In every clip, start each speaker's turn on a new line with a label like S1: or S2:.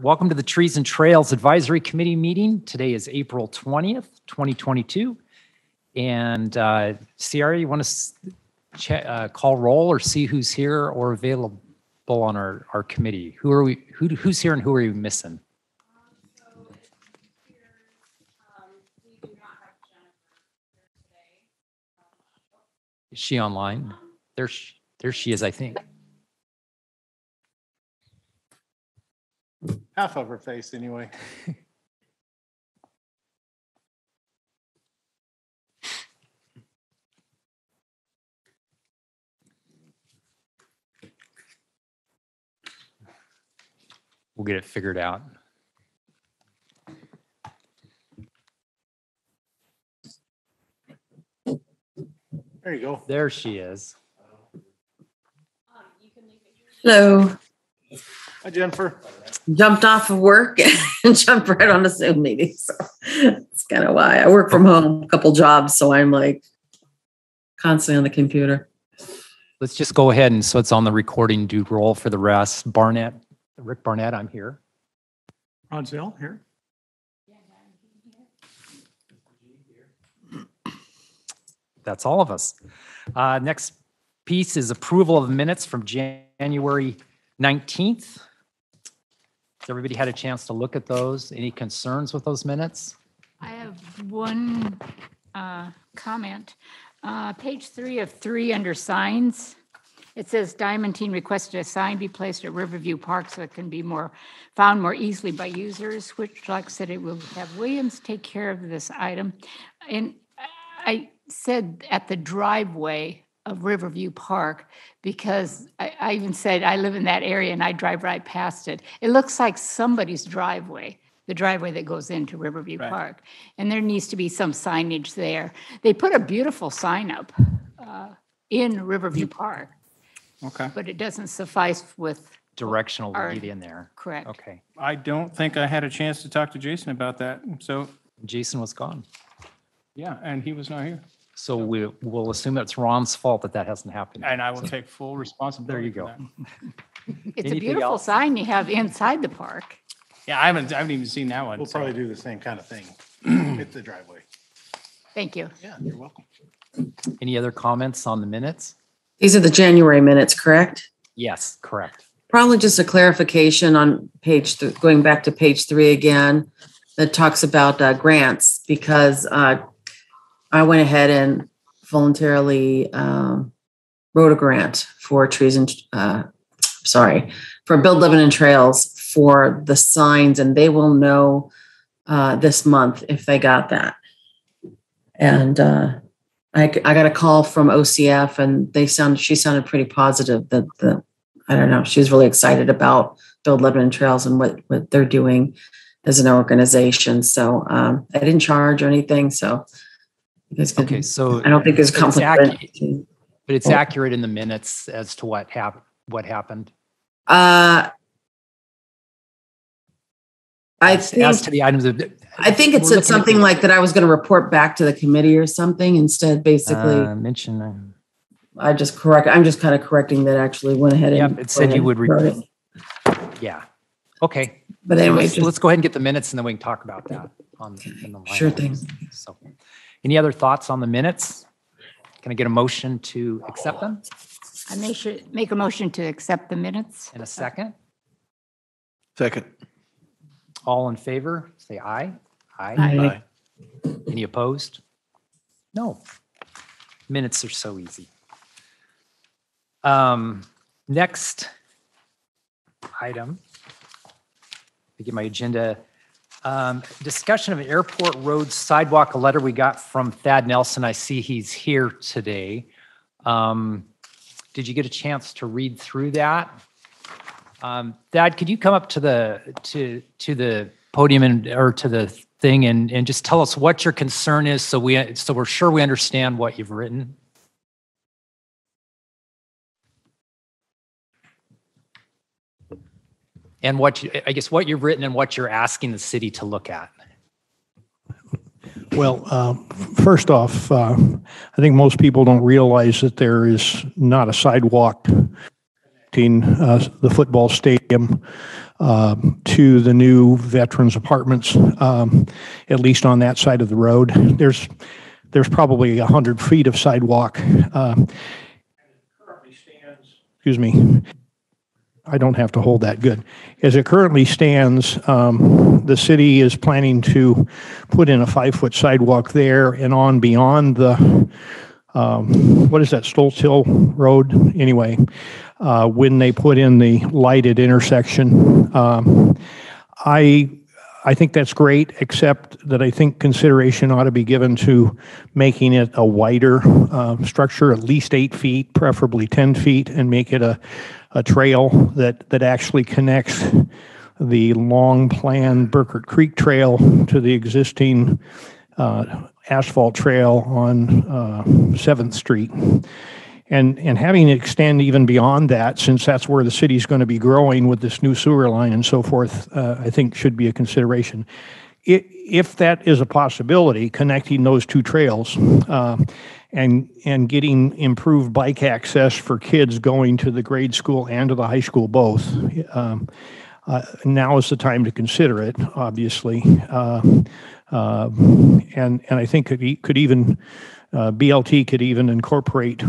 S1: Welcome to the Trees and Trails Advisory Committee meeting. Today is April 20th, 2022. And Ciara, you want to call roll or see who's here or available on our committee? Who's here and who are you missing?
S2: So it's here, we do not have Jennifer here today.
S1: Is she online? There she is, I think.
S3: Half of her face, anyway.
S1: We'll get it figured out.
S3: There you go.
S1: There she is.
S2: You can leave it here.
S4: Hello.
S3: Hi, Jennifer.
S4: Jumped off of work and jumped right on a Zoom meeting. So that's kind of why I work from home, a couple jobs. So I'm like constantly on the computer.
S1: Let's just go ahead and so it's on the recording, do roll for the rest. Rick Barnett, I'm here.
S3: Ron Zell here.
S1: That's all of us. Next piece is approval of minutes from January 19th. Has everybody had a chance to look at those? Any concerns with those minutes?
S5: I have one comment. Page 3 of 3 under signs. It says Diamantine requested a sign be placed at Riverview Park so it can be found more easily by users, which like I said, it will have Williams take care of this item. And I said at the driveway of Riverview Park because I even said I live in that area and I drive right past it. It looks like somebody's driveway, the driveway that goes into Riverview Park. And there needs to be some signage there. They put a beautiful sign up in Riverview Park.
S3: Okay.
S5: But it doesn't suffice with
S1: Directional lead in there.
S5: correct.
S1: Okay.
S6: I don't think I had a chance to talk to Jason about that. So,
S1: Jason was gone.
S6: yeah, and he was not here.
S1: So we'll assume it's Ron's fault that hasn't happened.
S6: And I will take full responsibility.
S1: There you
S6: for
S1: go.
S6: that.
S5: It's
S1: Anything
S5: a beautiful
S1: else?
S5: sign you have inside the park.
S6: Yeah, I haven't even seen that one.
S3: We'll
S6: so-
S3: probably do the same kind of thing. Hit the driveway.
S5: Thank you.
S3: Yeah, you're welcome.
S1: Any other comments on the minutes?
S4: These are the January minutes, correct?
S1: Yes, correct.
S4: Probably just a clarification on going back to page 3 again, that talks about grants because I went ahead and voluntarily wrote a grant for for Build Lebanon Trails for the signs, and they will know this month if they got that. And I got a call from OCF, and she sounded pretty positive that I don't know, she was really excited about Build Lebanon Trails and what they're doing as an organization. So I didn't charge or anything. So you guys could,
S1: Okay, so
S4: I don't think there's conflict.
S1: but it's accurate in the minutes as to what happened.
S4: I think
S1: as to the items of.
S4: I think it said something like that I was going to report back to the committee or something instead. Basically,
S1: mention.
S4: I'm just kind of correcting that. Actually, went ahead and
S1: Yep, it said you would
S4: wrote it.
S1: Yeah. Okay.
S4: But
S1: So
S4: anyway,
S1: let's go ahead and get the minutes, and then we can talk about that in the line
S4: Sure
S1: items.
S4: thing.
S1: So, any other thoughts on the minutes? Can I get a motion to accept them
S5: I make a motion to accept the minutes.
S1: in a second?
S7: Second.
S1: All in favor, say aye.
S4: Aye.
S1: Any opposed? No. Minutes are so easy. Next item, to get my agenda, discussion of airport road sidewalk, a letter we got from Thad Nelson. I see he's here today. Did you get a chance to read through that? Thad, could you come up to the podium or to the thing and just tell us what your concern is so we're sure we understand what you've written? And what you've written and what you're asking the city to look at.
S8: Well, first off, I think most people don't realize that there is not a sidewalk connecting the football stadium to the new veterans apartments, at least on that side of the road. There's probably 100 feet of sidewalk. Excuse me. I don't have to hold that good. As it currently stands, the city is planning to put in a 5-foot sidewalk there and on beyond the, what is that, Stoltz Hill Road? Anyway, when they put in the lighted intersection. I think that's great, except that I think consideration ought to be given to making it a wider structure, at least 8 feet, preferably 10 feet, and make it a trail that actually connects the long-planned Burkert Creek Trail to the existing asphalt trail on 7th Street. And having it extend even beyond that, since that's where the city's going to be growing with this new sewer line and so forth, I think should be a consideration. If that is a possibility, connecting those two trails and getting improved bike access for kids going to the grade school and to the high school both, now is the time to consider it, obviously. And I think it could even BLT could even incorporate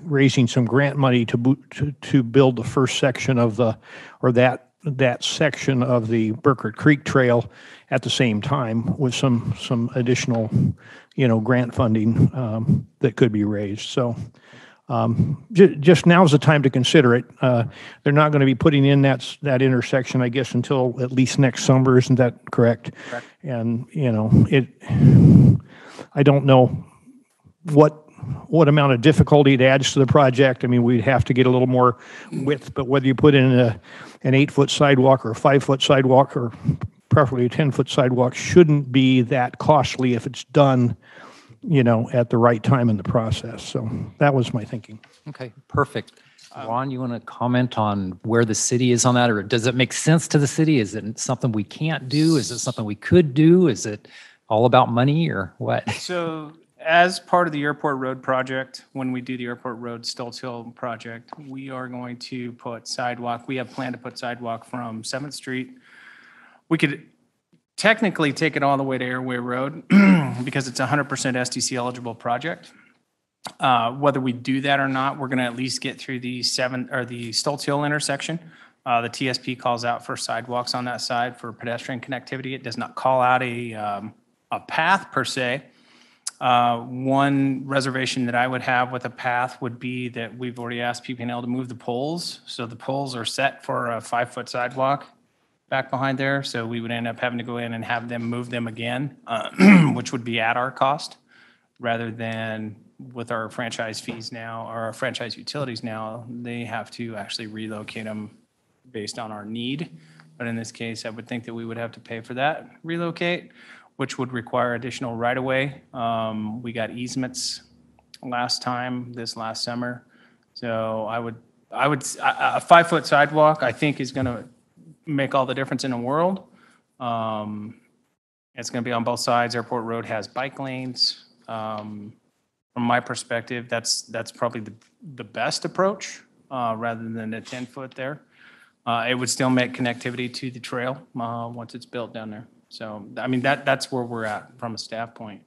S8: raising some grant money to build the first section of that section of the Burkert Creek Trail at the same time with some additional, grant funding that could be raised. So just now's the time to consider it. They're not going to be putting in that intersection, I guess, until at least next summer. Isn't that correct? Correct. And I don't know what amount of difficulty it adds to the project. I mean, we'd have to get a little more width, but whether you put in an 8-foot sidewalk or a 5-foot sidewalk or preferably a 10-foot sidewalk shouldn't be that costly if it's done, at the right time in the process. So that was my thinking.
S1: Okay, perfect. Ron, you want to comment on where the city is on that, or does it make sense to the city? Is it something we can't do? Is it something we could do? Is it all about money or what?
S6: So as part of the Airport Road project, when we do the Airport Road Stoltz Hill project, we are going to put sidewalk. We have planned to put sidewalk from 7th Street. We could technically take it all the way to Airway Road because it's a 100% SDC eligible project. Whether we do that or not, we're going to at least get through the Stoltz Hill intersection. The TSP calls out for sidewalks on that side for pedestrian connectivity. It does not call out a path per se. One reservation that I would have with a path would be that we've already asked PP&L to move the poles. So the poles are set for a 5-foot sidewalk back behind there. So we would end up having to go in and have them move them again, which would be at our cost rather than with our franchise fees now or our franchise utilities now, they have to actually relocate them based on our need. But in this case, I would think that we would have to pay for that relocate, which would require additional right-of-way. We got easements this last summer. So a 5-foot sidewalk, I think, is going to make all the difference in the world. It's going to be on both sides. Airport Road has bike lanes. From my perspective, that's probably the best approach rather than a 10-foot there. It would still make connectivity to the trail once it's built down there. So, I mean, that's where we're at from a staff point.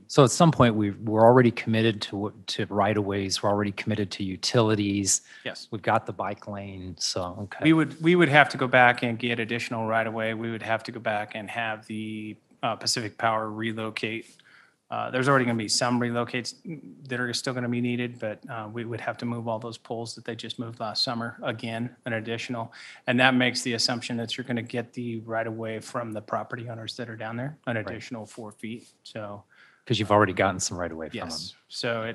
S1: So at some point, we're already committed to right-of-ways. We're already committed to utilities.
S6: Yes.
S1: We've got the bike lane, so, okay.
S6: We would have to go back and get additional right-of-way. We would have to go back and have the Pacific Power relocate. There's already going to be some relocates that are still going to be needed, but we would have to move all those poles that they just moved last summer again, an additional. And that makes the assumption that you're going to get the right-of-way from the property owners that are down there, an additional 4 feet. So,
S1: because you've already gotten some right-of-way from them.
S6: yes. So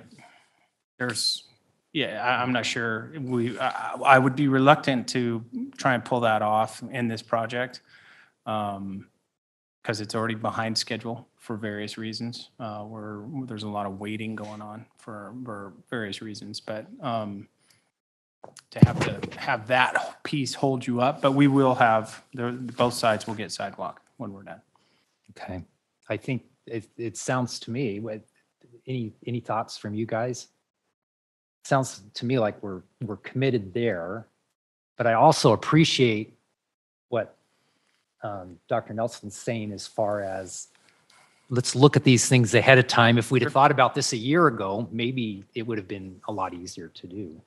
S6: I'm not sure. I would be reluctant to try and pull that off in this project because it's already behind schedule for various reasons. Where there's a lot of waiting going on for various reasons, but to have that piece hold you up, but we will have both sides will get sidewalk when we're done.
S1: Okay. I think it sounds to me, any thoughts from you guys? sounds to me like we're committed there, but I also appreciate what Dr. Nelson's saying as far as let's look at these things ahead of time. If we'd have thought about this a year ago, maybe it would have been a lot easier to do.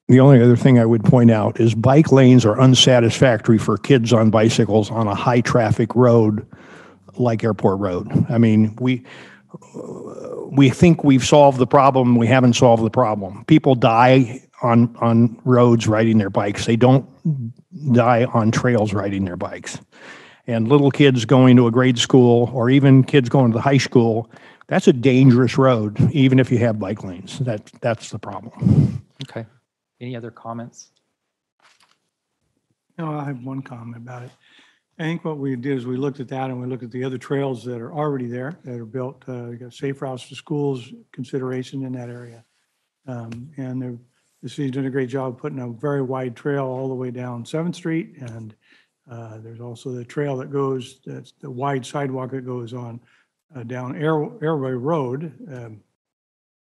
S8: The only other thing I would point out is bike lanes are unsatisfactory for kids on bicycles on a high-traffic road like Airport Road. I mean, we think we've solved the problem. We haven't solved the problem. People die on roads riding their bikes. They don't die on trails riding their bikes. And little kids going to a grade school or even kids going to the high school, that's a dangerous road, even if you have bike lanes. That's the problem.
S1: Okay. Any other comments?
S9: No, I have one comment about it. I think what we did is we looked at that and we looked at the other trails that are already there, that are built. We got safe routes to schools consideration in that area. And the city's done a great job putting a very wide trail all the way down 7th Street. And there's also the trail that goes, that's the wide sidewalk that goes on down Airway Road,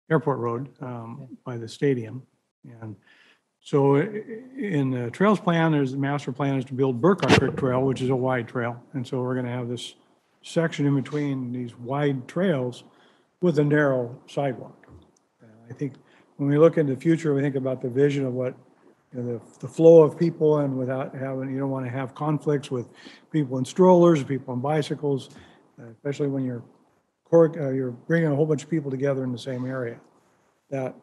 S9: Airport Road by the stadium. And so in the trails plan, there's the master plan is to build Burka Creek Trail, which is a wide trail. And so we're going to have this section in between these wide trails with a narrow sidewalk. I think when we look into the future, we think about the vision of what, you know, the flow of people, and without having, you don't want to have conflicts with people in strollers, people on bicycles, especially when you're bringing a whole bunch of people together in the same area. That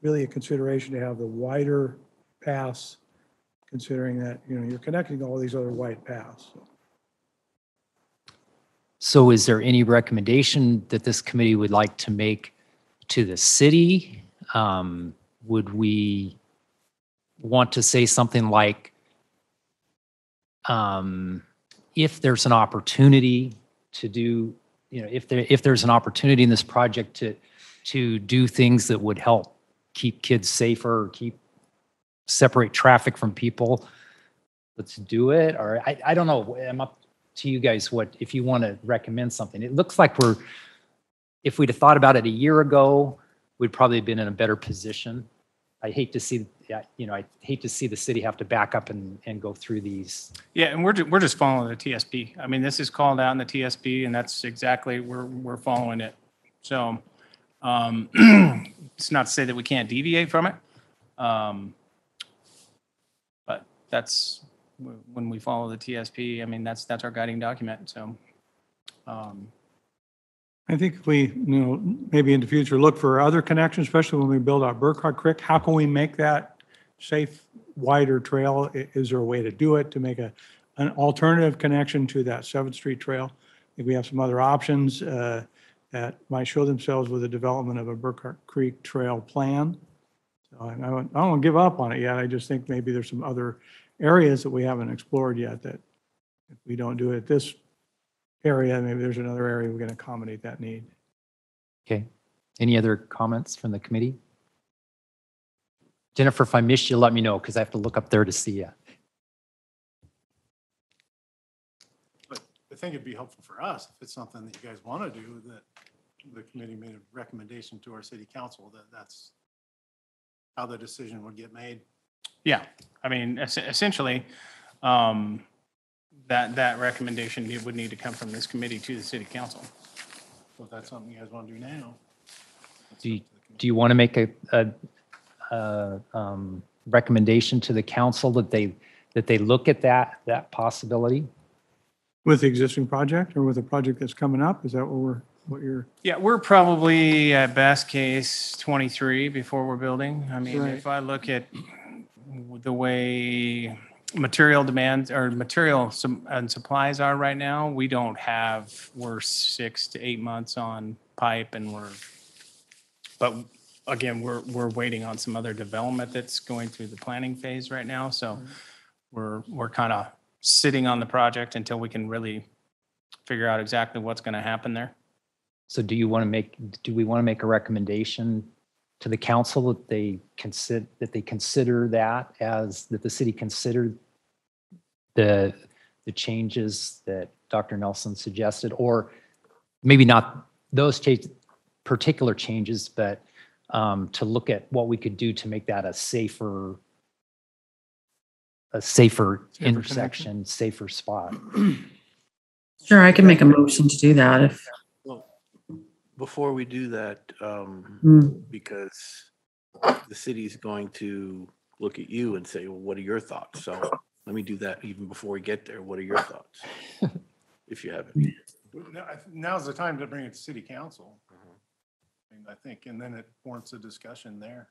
S9: really a consideration to have the wider paths, considering that, you know, you're connecting all these other wide paths.
S1: So is there any recommendation that this committee would like to make to the city? Would we want to say something like, if there's an opportunity to do, you know, if there's an opportunity in this project to do things that would help keep kids safer, separate traffic from people, let's do it. Or I don't know, I'm up to you guys if you want to recommend something. It looks like if we'd have thought about it a year ago, we'd probably have been in a better position. I hate to see the city have to back up and go through these.
S6: Yeah, and we're just following the TSP. I mean, this is called out in the TSP, and that's exactly, we're following it. So it's not to say that we can't deviate from it. But that's, when we follow the TSP, I mean, that's our guiding document, so.
S9: I think if we, you know, maybe in the future, look for other connections, especially when we build out Burka Creek, how can we make that safe, wider trail? Is there a way to do it, to make an alternative connection to that 7th Street trail? I think we have some other options that might show themselves with the development of a Burka Creek Trail plan. So I don't want to give up on it yet. I just think maybe there's some other areas that we haven't explored yet that if we don't do it at this area, maybe there's another area we can accommodate that need.
S1: Okay. Any other comments from the committee? Jennifer, if I missed you, let me know, because I have to look up there to see you.
S3: But I think it'd be helpful for us, if it's something that you guys want to do, that the committee made a recommendation to our city council, that's how the decision would get made.
S6: Yeah, I mean, essentially, that recommendation would need to come from this committee to the city council.
S3: So if that's something you guys want to do now.
S1: Do you want to make a recommendation to the council that they look at that possibility?
S9: With the existing project or with a project that's coming up? Is that what you're?
S6: Yeah, we're probably at best case 23 before we're building. I mean,
S9: Right.
S6: if I look at the way material demands or material and supplies are right now, we're 6 to 8 months on pipe, and but again, we're waiting on some other development that's going through the planning phase right now. So we're kind of sitting on the project until we can really figure out exactly what's going to happen there.
S1: So do we want to make a recommendation to the council that they consider that the city considered the changes that Dr. Nelson suggested, or maybe not those particular changes, but to look at what we could do to make that a safer intersection, safer spot.
S4: Sure, I can make a motion to do that if,
S7: Well, before we do that,
S4: mm,
S7: because the city's going to look at you and say, well, what are your thoughts? So let me do that even before we get there. What are your thoughts? If you have any.
S3: Now's the time to bring it to city council. I think, and then it warrants a discussion there.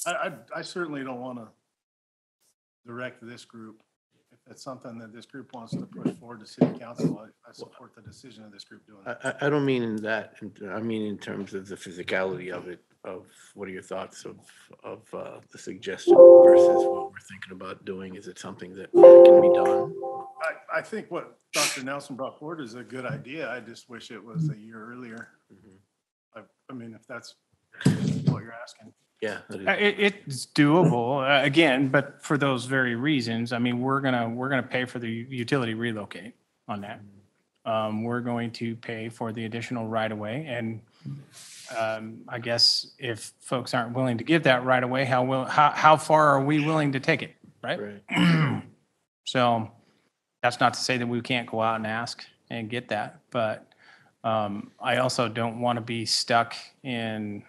S3: I certainly don't want to direct this group. If it's something that this group wants to push forward to city council, I support the decision of this group doing that.
S7: I don't mean in that, I mean in terms of the physicality of it, of what are your thoughts of the suggestion versus what we're thinking about doing? Is it something that can be done?
S3: I think what Dr. Nelson brought forward is a good idea. I just wish it was a year earlier. I mean, if that's what you're asking.
S7: Yeah. that is-
S6: It's doable, again, but for those very reasons. I mean, we're gonna pay for the utility relocate on that. We're going to pay for the additional right of way, and I guess if folks aren't willing to give that right of way, how far are we willing to take it, right?
S7: Right.
S6: So that's not to say that we can't go out and ask and get that, but I also don't want to be stuck in.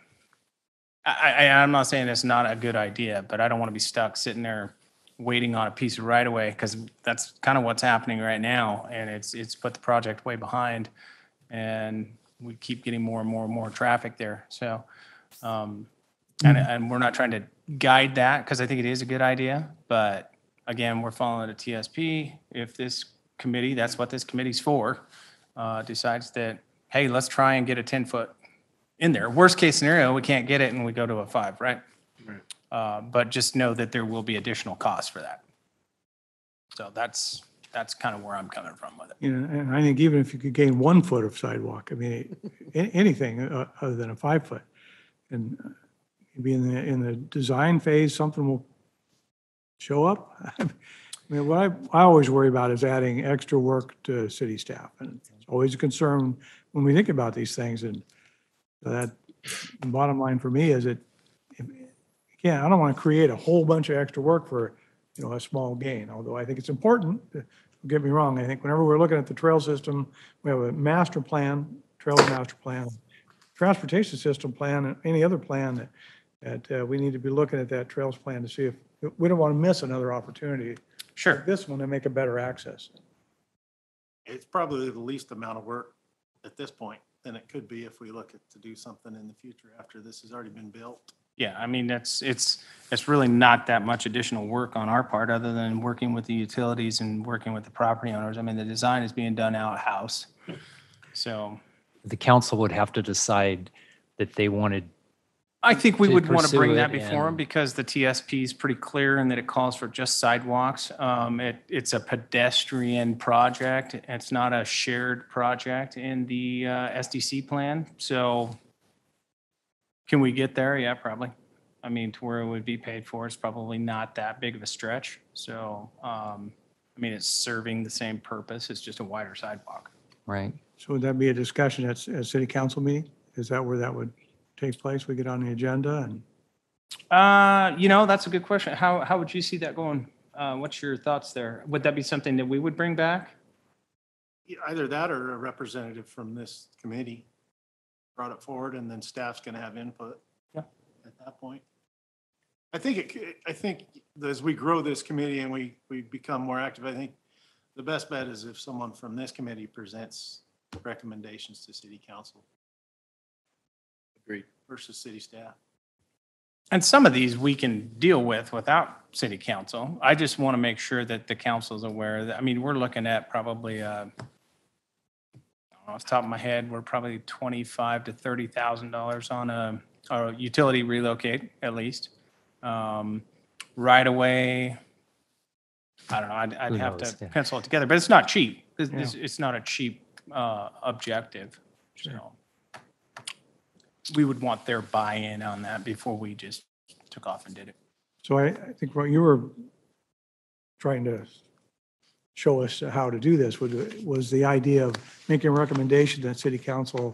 S6: I'm not saying it's not a good idea, but I don't want to be stuck sitting there waiting on a piece of right of way, because that's kind of what's happening right now, and it's put the project way behind, and we keep getting more and more and more traffic there. So, and we're not trying to guide that, because I think it is a good idea, but again, we're following a TSP. If this committee, that's what this committee's for, decides that, hey, let's try and get a 10-foot in there. Worst case scenario, we can't get it and we go to a 5, right? But just know that there will be additional costs for that. So that's kind of where I'm coming from with it.
S9: You know, and I think even if you could gain 1 foot of sidewalk, I mean, anything other than a 5 foot. And maybe in the design phase, something will show up. I mean, what I always worry about is adding extra work to city staff. And it's always a concern when we think about these things. And that the bottom line for me is that, again, I don't want to create a whole bunch of extra work for, you know, a small gain, although I think it's important. Don't get me wrong. I think whenever we're looking at the trail system, we have a master plan, trails master plan, transportation system plan, and any other plan that we need to be looking at that trails plan to see if we don't want to miss another opportunity.
S6: Sure.
S9: Like this one to make a better access.
S3: It's probably the least amount of work at this point than it could be if we look at to do something in the future after this has already been built.
S6: Yeah, I mean, it's really not that much additional work on our part, other than working with the utilities and working with the property owners. I mean, the design is being done out-house. So
S1: The council would have to decide that they wanted,
S6: I think we
S1: to
S6: would want to
S1: pursue
S6: bring
S1: it
S6: that before them,
S1: and-
S6: because the TSP is pretty clear in that it calls for just sidewalks. It's a pedestrian project. It's not a shared project in the SDC plan. So can we get there? Yeah, probably. I mean, to where it would be paid for is probably not that big of a stretch. So, I mean, it's serving the same purpose. It's just a wider sidewalk.
S1: right?
S9: So would that be a discussion at city council meeting? Is that where that would take place? We get on the agenda and
S6: You know, that's a good question. How would you see that going? What's your thoughts there? Would that be something that we would bring back?
S3: Either that or a representative from this committee brought it forward, and then staff's going to have input.
S6: Yeah.
S3: At that point. I think as we grow this committee and we become more active, I think the best bet is if someone from this committee presents recommendations to city council
S7: Agreed.
S3: versus city staff.
S6: And some of these we can deal with without city council. I just want to make sure that the council's aware that, I mean, we're looking at probably, I don't know, off the top of my head, we're probably $25,000 to $30,000 on a utility relocate, at least. Right away, I don't know, I'd
S1: Who
S6: have
S1: knows,
S6: to
S1: yeah.
S6: pencil it together, but it's not cheap. It's not a cheap objective, so. We would want their buy-in on that before we just took off and did it.
S9: so I think what you were trying to show us how to do this, was the idea of making a recommendation that city council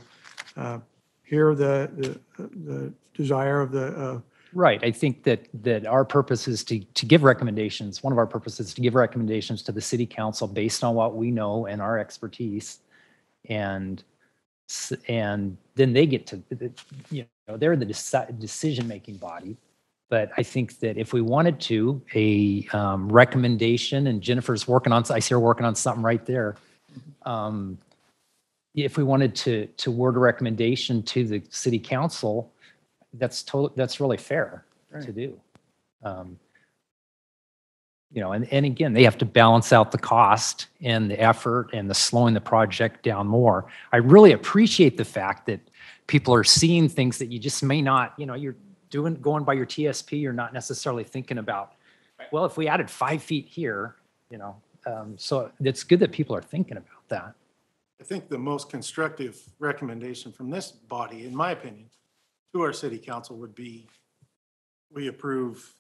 S9: hear the desire of the,
S1: Right. I think that our purpose is to give recommendations. One of our purposes is to give recommendations to the city council based on what we know and our expertise. And then they get to, they're the decision-making body. But I think that if we wanted to, a recommendation, and Jennifer's working on, I see her working on something right there. If we wanted to word a recommendation to the city council, that's really fair to do. And again, they have to balance out the cost and the effort and the slowing the project down more. I really appreciate the fact that people are seeing things that you just may not, you're going by your TSP, you're not necessarily thinking about, well, if we added 5 feet here, so it's good that people are thinking about that.
S3: I think the most constructive recommendation from this body, in my opinion, to our city council would be, we approve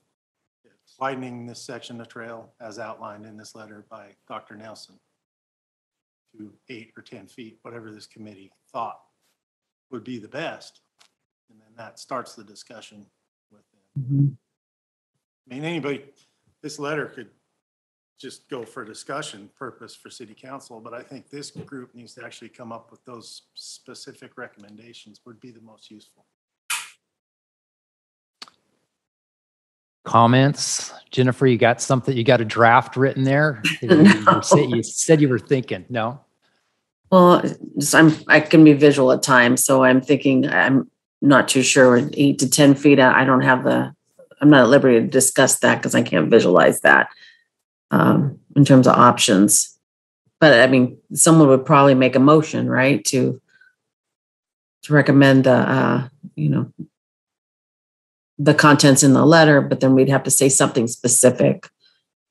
S3: widening this section of trail as outlined in this letter by Dr. Nelson to 8 or 10 feet, whatever this committee thought would be the best. And then that starts the discussion with them. I mean, anybody, this letter could just go for discussion purpose for city council, but I think this group needs to actually come up with those specific recommendations would be the most useful.
S1: Comments? Jennifer, you got something, you got a draft written there? You said you were thinking, no?
S4: Well, I can be visual at times, so I'm thinking, I'm not too sure, 8 to 10 feet, I'm not at liberty to discuss that because I can't visualize that in terms of options. But I mean, someone would probably make a motion, right, to recommend the contents in the letter, but then we'd have to say something specific,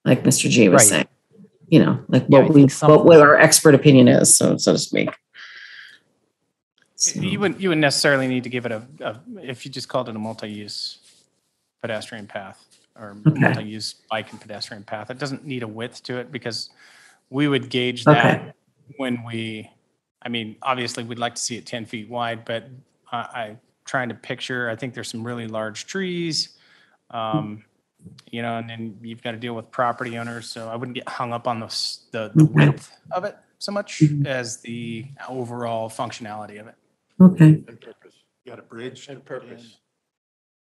S4: like Mr. G was saying, like what our expert opinion is, so to speak. So.
S6: You wouldn't necessarily need to give it if you just called it a multi-use pedestrian path or multi-use bike and pedestrian path. It doesn't need a width to it because we would gauge that when obviously we'd like to see it 10 feet wide, but I'm trying to picture, I think there's some really large trees, and then you've got to deal with property owners. So I wouldn't get hung up on the width of it so much as the overall functionality of it.
S4: Okay.
S7: And purpose.
S3: You got a bridge.
S7: And purpose.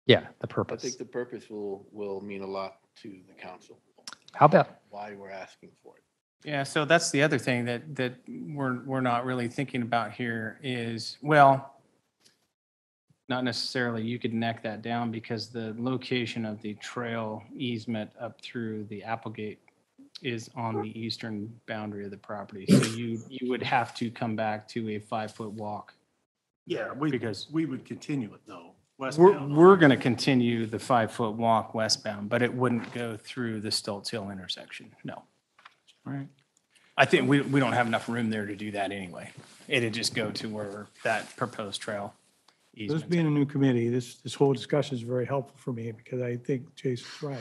S1: Yeah, the
S7: I
S1: purpose.
S7: think the purpose will mean a lot to the council.
S1: How about?
S7: Why we're asking for it.
S6: Yeah, so that's the other thing that we're not really thinking about here is, well, not necessarily you could neck that down because the location of the trail easement up through the Applegate is on the eastern boundary of the property. So you would have to come back to a 5-foot walk.
S3: Yeah,
S6: because
S3: we would continue it though. Westbound.
S6: We're going to continue the 5-foot walk westbound, but it wouldn't go through the Stoltz Hill intersection. No. All right. I think we don't have enough room there to do that anyway. It'd just go to where that proposed trail
S9: This being a new committee, this whole discussion is very helpful for me because I think Jason's right.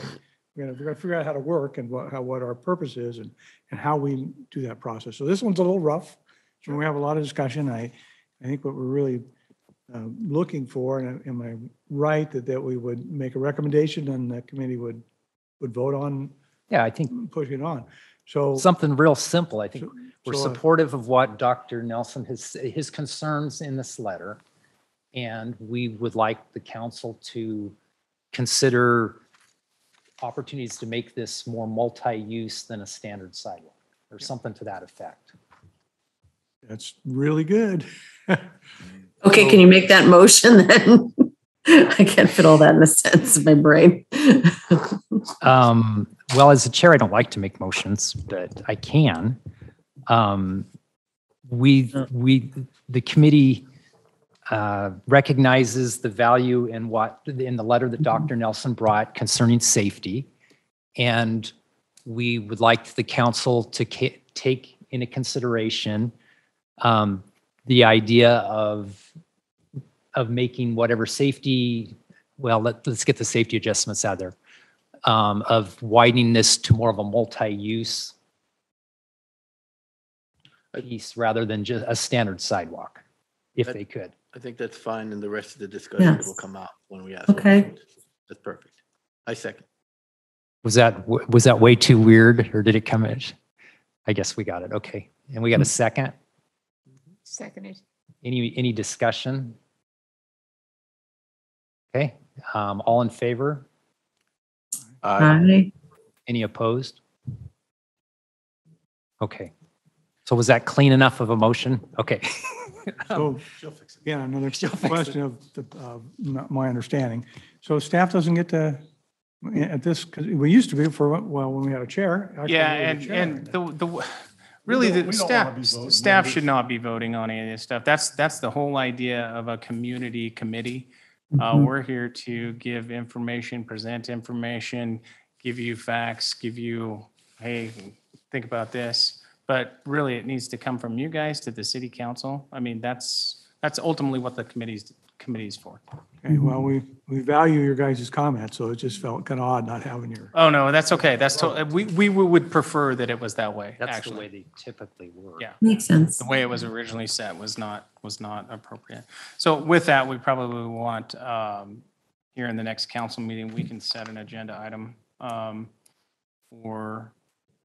S9: We're gonna figure out how to work and what our purpose is and how we do that process. So this one's a little rough. So we have a lot of discussion. I think what we're really looking for, and am I right that we would make a recommendation and the committee would vote on?
S1: Yeah, I think
S9: pushing it on. So
S1: something real simple. I think we're
S9: so
S1: supportive of what Dr. Nelson his concerns in this letter. And we would like the council to consider opportunities to make this more multi-use than a standard sidewalk or something to that effect.
S9: That's really good.
S4: Okay, can you make that motion then? I can't fit all that in the sentence of my brain.
S1: Well, as a chair, I don't like to make motions, but I can. The committee recognizes the value in the letter that Dr. Nelson brought concerning safety. And we would like the council to take into consideration the idea of making whatever safety, well, let's get the safety adjustments out there, of widening this to more of a multi-use piece rather than just a standard sidewalk, if
S7: That-
S1: they could.
S7: I think that's fine, and the rest of the discussion
S4: Yes.
S7: will come out when we ask.
S4: Okay.
S7: questions. That's perfect. I second.
S1: Was that way too weird or did it come in? I guess we got it. Okay. And we got a second.
S5: Seconded.
S1: Any discussion? Okay. All in favor?
S4: Aye.
S1: Any opposed? Okay. So was that clean enough of a motion? Okay.
S9: So,
S3: She'll fix it.
S9: yeah, another
S1: She'll fix
S9: question of my understanding. So staff doesn't get to, at this, because we used to be when we had a chair. actually,
S6: Yeah,
S9: there was a chair.
S6: and really,
S3: don't-
S6: the
S3: we don't wanna be
S6: staff,
S3: voting
S6: staff
S3: members.
S6: should not be voting on any of this stuff. That's the whole idea of a community committee. We're here to give information, present information, give you facts, give you, hey, think about this. But really, it needs to come from you guys to the city council. I mean, that's ultimately what the committee's for.
S9: Okay, well, we value your guys' comments, so it just felt kind of odd not having your.
S6: Oh, no, that's okay. We would prefer that it was that way,
S1: That's the way
S6: actually.
S1: they typically work.
S6: Yeah.
S4: Makes sense.
S6: The way it was originally set was not appropriate. So with that, we probably want, here in the next council meeting, we can set an agenda item for,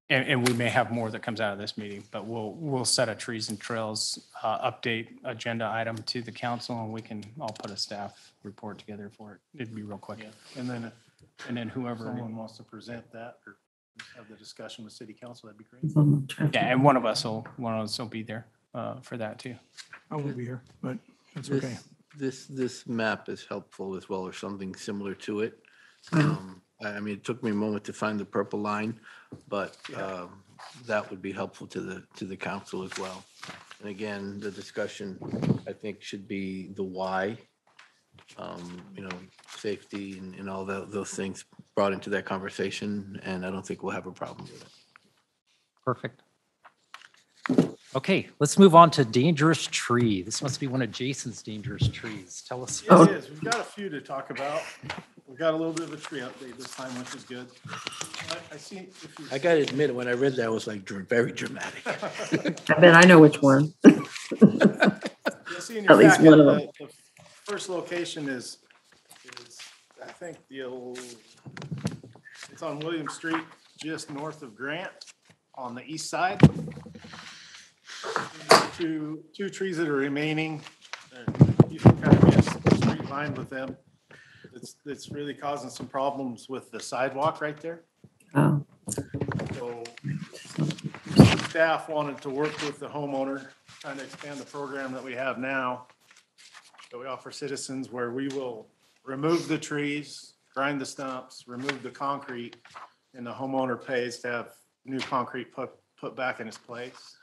S6: and we may have more that comes out of this meeting, but we'll set a trees and trails update agenda item to the council, and we can all put a staff report together for it. It'd be real quick.
S3: And then
S6: And then
S3: if
S6: whoever,
S3: someone wants to present that or have the discussion with city council, that'd be great.
S6: yeah, and one of us will be there for that too.
S9: I won't be here, but that's okay.
S7: This map is helpful as well, or something similar to it.
S4: Wow.
S7: I mean, it took me a moment to find the purple line, but that would be helpful to the council as well. And again, the discussion, I think, should be the why, safety and all those things brought into that conversation, and I don't think we'll have a problem with it.
S1: Perfect. Okay, let's move on to dangerous tree. This must be one of Jason's dangerous trees. Tell us.
S3: It is. We've got a few to talk about. We've got a little bit of a tree update this time, which is good. I see if you.
S7: I gotta admit, when I read that, it was like very dramatic.
S4: I bet I know which one.
S3: You'll see in your
S4: At least
S3: packet,
S4: one of them.
S3: the first location is, I think, it's on William Street, just north of Grant, on the east side. Two trees that are remaining. You can kind of be a street line with them. It's really causing some problems with the sidewalk right there.
S4: Oh,
S3: So staff wanted to work with the homeowner, trying to expand the program that we have now that we offer citizens, where we will remove the trees, grind the stumps, remove the concrete, and the homeowner pays to have new concrete put back in its place.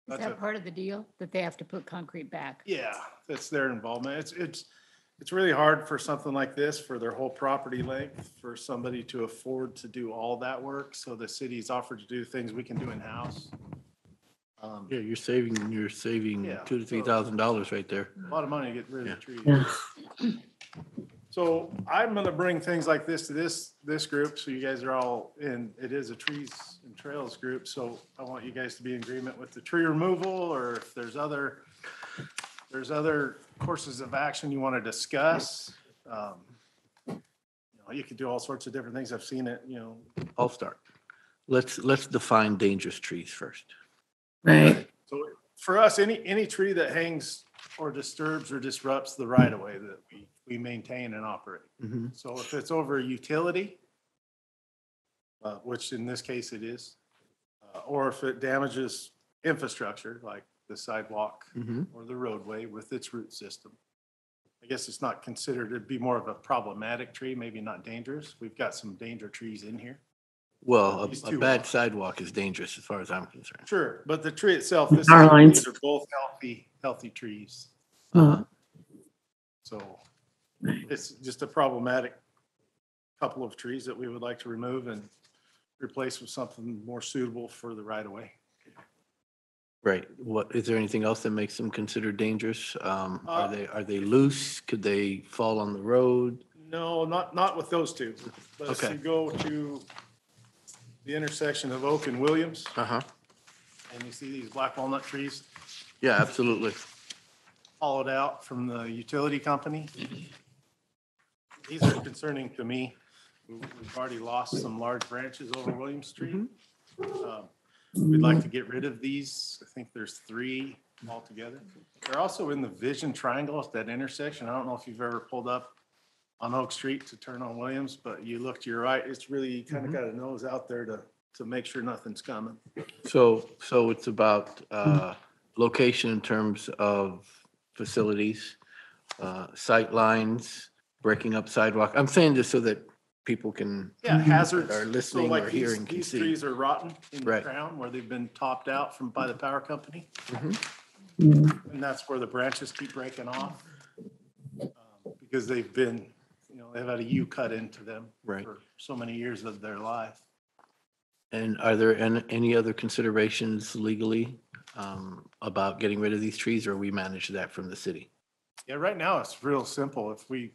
S5: Is
S3: That's
S5: that part of the deal, that they have to put concrete back?
S3: Yeah, that's their involvement. It's really hard for something like this, for their whole property length, for somebody to afford to do all that work. So the city's offered to do things we can do in-house.
S7: Yeah, you're saving
S3: Yeah.
S7: $2,000 to $3,000 right there.
S3: A lot of money to get rid of the trees.
S4: yeah.
S3: So I'm gonna bring things like this to this group, so you guys are all in, it is a trees and trails group, so I want you guys to be in agreement with the tree removal, or if there's other courses of action you wanna discuss. You could do all sorts of different things. I've seen it,
S7: I'll start. Let's define dangerous trees first.
S4: Right.
S3: So for us, any tree that hangs or disturbs or disrupts the right of way that we maintain and operate.
S7: Mhm.
S3: So if it's over a utility, which in this case it is, or if it damages infrastructure like the sidewalk
S7: Mhm.
S3: or the roadway with its root system, I guess it's not considered, it'd be more of a problematic tree, maybe not dangerous. We've got some danger trees in here.
S7: Well,
S3: These
S7: a
S3: two
S7: bad
S3: are.
S7: sidewalk is dangerous as far as I'm concerned.
S3: Sure, but the tree itself,
S4: Power lines.
S3: these are both healthy trees.
S4: Oh,
S3: So it's just a problematic couple of trees that we would like to remove and replace with something more suitable for the right of way.
S7: Right. Is there anything else that makes them considered dangerous? Are they loose? Could they fall on the road?
S3: No, not with those two. But if
S7: Okay.
S3: you go to the intersection of Oak and Williams,
S7: Uh-huh.
S3: And you see these black walnut trees
S7: Yeah, absolutely.
S3: hollowed out from the utility company. These are concerning to me. We've already lost some large branches over William Street. We'd like to get rid of these. I think there's 3 altogether. They're also in the vision triangle at that intersection. I don't know if you've ever pulled up on Oak Street to turn on Williams, but you look to your right, it's really kind of got a nose out there to make sure nothing's coming.
S7: So it's about location in terms of facilities, sight lines, breaking up sidewalk. I'm saying this so that people can,
S3: Yeah, hazards.
S7: Are listening
S3: So like
S7: or hearing can
S3: These
S7: see.
S3: trees are rotten in the
S7: Right.
S3: ground where they've been topped out by the power company.
S4: Mm.
S3: And that's where the branches keep breaking off. Because they've been, they've had a U cut into them.
S7: Right.
S3: For so many years of their life.
S7: and are there any other considerations legally about getting rid of these trees, or we manage that from the city?
S3: Yeah, right now it's real simple. If we,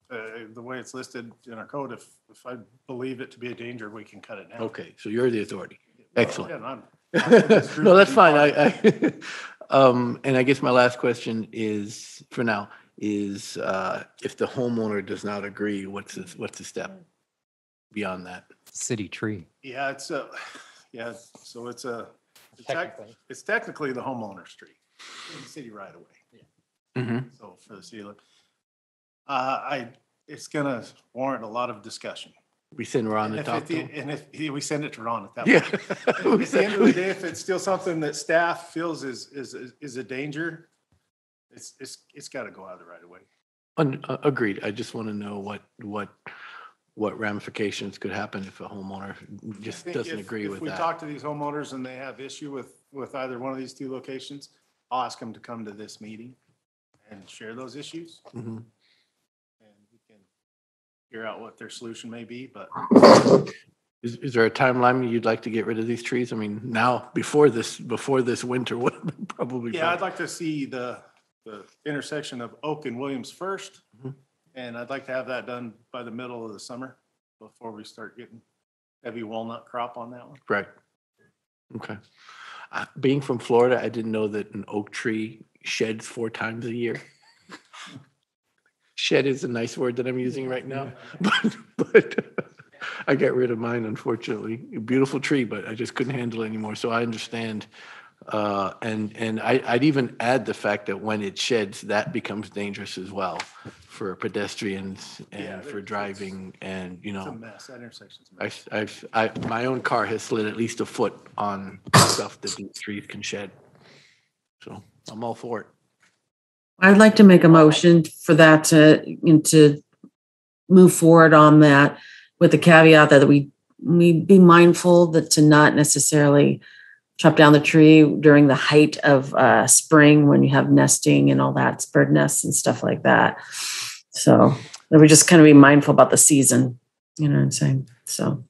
S3: the way it's listed in our code, if I believe it to be a danger, we can cut it down.
S7: Okay, so you're the authority. Excellent.
S3: Yeah, and I'm asking this group
S7: No,
S3: to
S7: that's
S3: be
S7: fine.
S3: part of it.
S7: And I guess my last question is, for now, is if the homeowner does not agree, what's the step beyond that?
S1: City tree.
S3: Yeah, so
S1: Technically.
S3: it's technically the homeowner's tree, in the city right away.
S7: Mm-hmm.
S3: So for the city, it's gonna warrant a lot of discussion.
S7: We send Ron to
S3: And
S7: talk to him?
S3: and if we send it to Ron at that
S7: Yeah.
S3: point. At the end of the day, if it's still something that staff feels is a danger, it's gotta go out of the right of way.
S7: Agreed. I just want to know what ramifications could happen if a homeowner just
S3: I think
S7: doesn't agree with
S3: If we
S7: that.
S3: talk to these homeowners and they have issue with either one of these 2 locations, I'll ask them to come to this meeting and share those issues.
S7: Mhm.
S3: And we can figure out what their solution may be, but
S7: Is there a timeline you'd like to get rid of these trees? I mean, now, before this winter, would have been probably.
S3: yeah, I'd like to see the intersection of Oak and Williams first.
S7: Mhm.
S3: And I'd like to have that done by the middle of the summer before we start getting heavy walnut crop on that one.
S7: Right. Okay. Being from Florida, I didn't know that an oak tree sheds 4 times a year. Shed is a nice word that I'm using right now, but I got rid of mine, unfortunately. A beautiful tree, but I just couldn't handle it anymore. So I understand. And I'd even add the fact that when it sheds, that becomes dangerous as well for pedestrians
S3: Yeah,
S7: and for
S3: it's-
S7: driving and,
S3: It's a mess. That intersection's a mess.
S7: my own car has slid at least a foot on stuff that these trees can shed. So I'm all for it.
S4: I'd like to make a motion for that to move forward on that with the caveat that we be mindful that to not necessarily chop down the tree during the height of spring when you have nesting and all that, bird nests and stuff like that. So that we just kind of be mindful about the season, you know what I'm saying? So.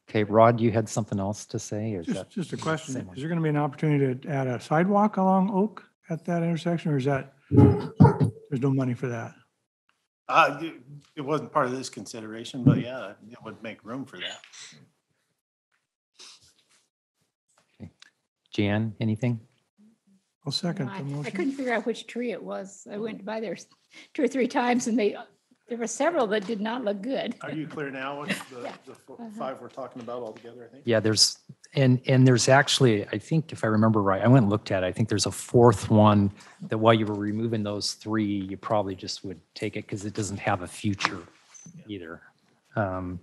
S1: Okay, Rod, you had something else to say? Or is that
S9: Just a question.
S1: same one?
S9: Is there going to be an opportunity to add a sidewalk along Oak at that intersection, or is that, there's no money for that?
S3: It wasn't part of this consideration, but yeah, it would make room for that.
S1: Jan, anything?
S9: I'll second the
S5: I
S9: motion.
S5: couldn't figure out which tree it was. I went by there 2 or 3 times and there were several that did not look good.
S3: Are you clear now with the 5 we're talking about altogether, I think?
S1: Yeah, and there's actually, I think if I remember right, I went and looked at it. I think there's a 4th one that while you were removing those 3, you probably just would take it because it doesn't have a future either. And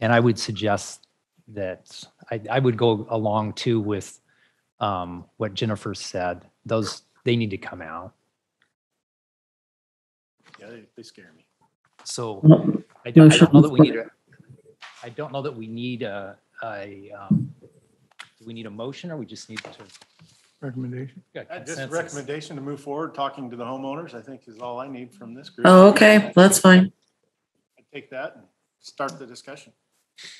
S1: I would suggest that I would go along too with what Jennifer said. They need to come out.
S3: Yeah, they scare me.
S1: So I don't know that we need do we need a motion or we just need to?
S9: Recommendation.
S1: Got
S3: Just a
S1: consensus?
S3: recommendation to move forward, talking to the homeowners, I think is all I need from this group.
S4: Oh, okay, that's fine.
S3: I'd take that and start the discussion.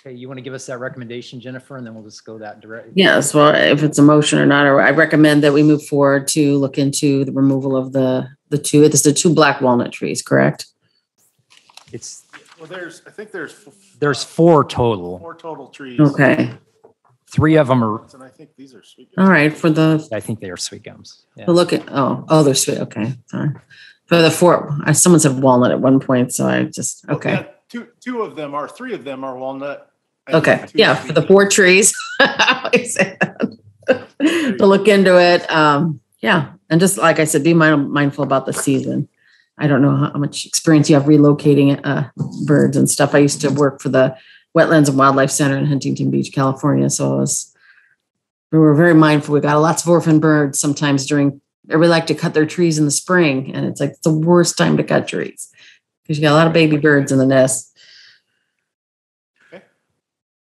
S1: Okay, you want to give us that recommendation, Jennifer, and then we'll just go that direct?
S4: Yes, well, if it's a motion or not, or I recommend that we move forward to look into the removal of the 2, it's the 2 black walnut trees, correct?
S1: It's,
S3: Well, I think there's
S1: there's 4 total.
S3: 4 total trees.
S4: Okay,
S1: 3 of them are,
S3: And I think these are sweet.
S4: All right, for the,
S1: I think they are sweet gums. Yeah.
S4: look at, they're sweet, okay, sorry. For the 4, someone said walnut at one point, so I just,
S3: Well,
S4: okay.
S3: yeah, 3 of them are walnut. and
S4: Okay,
S3: 2
S4: yeah,
S3: sweet
S4: for the
S3: gums.
S4: 4 trees. I said. To look into it, yeah, and just like I said, be mindful about the season. I don't know how much experience you have relocating birds and stuff. I used to work for the Wetlands and Wildlife Center in Huntington Beach, California, so we were very mindful. We got lots of orphan birds sometimes everybody like to cut their trees in the spring, and it's like the worst time to cut trees because you got a lot of baby birds in the nest.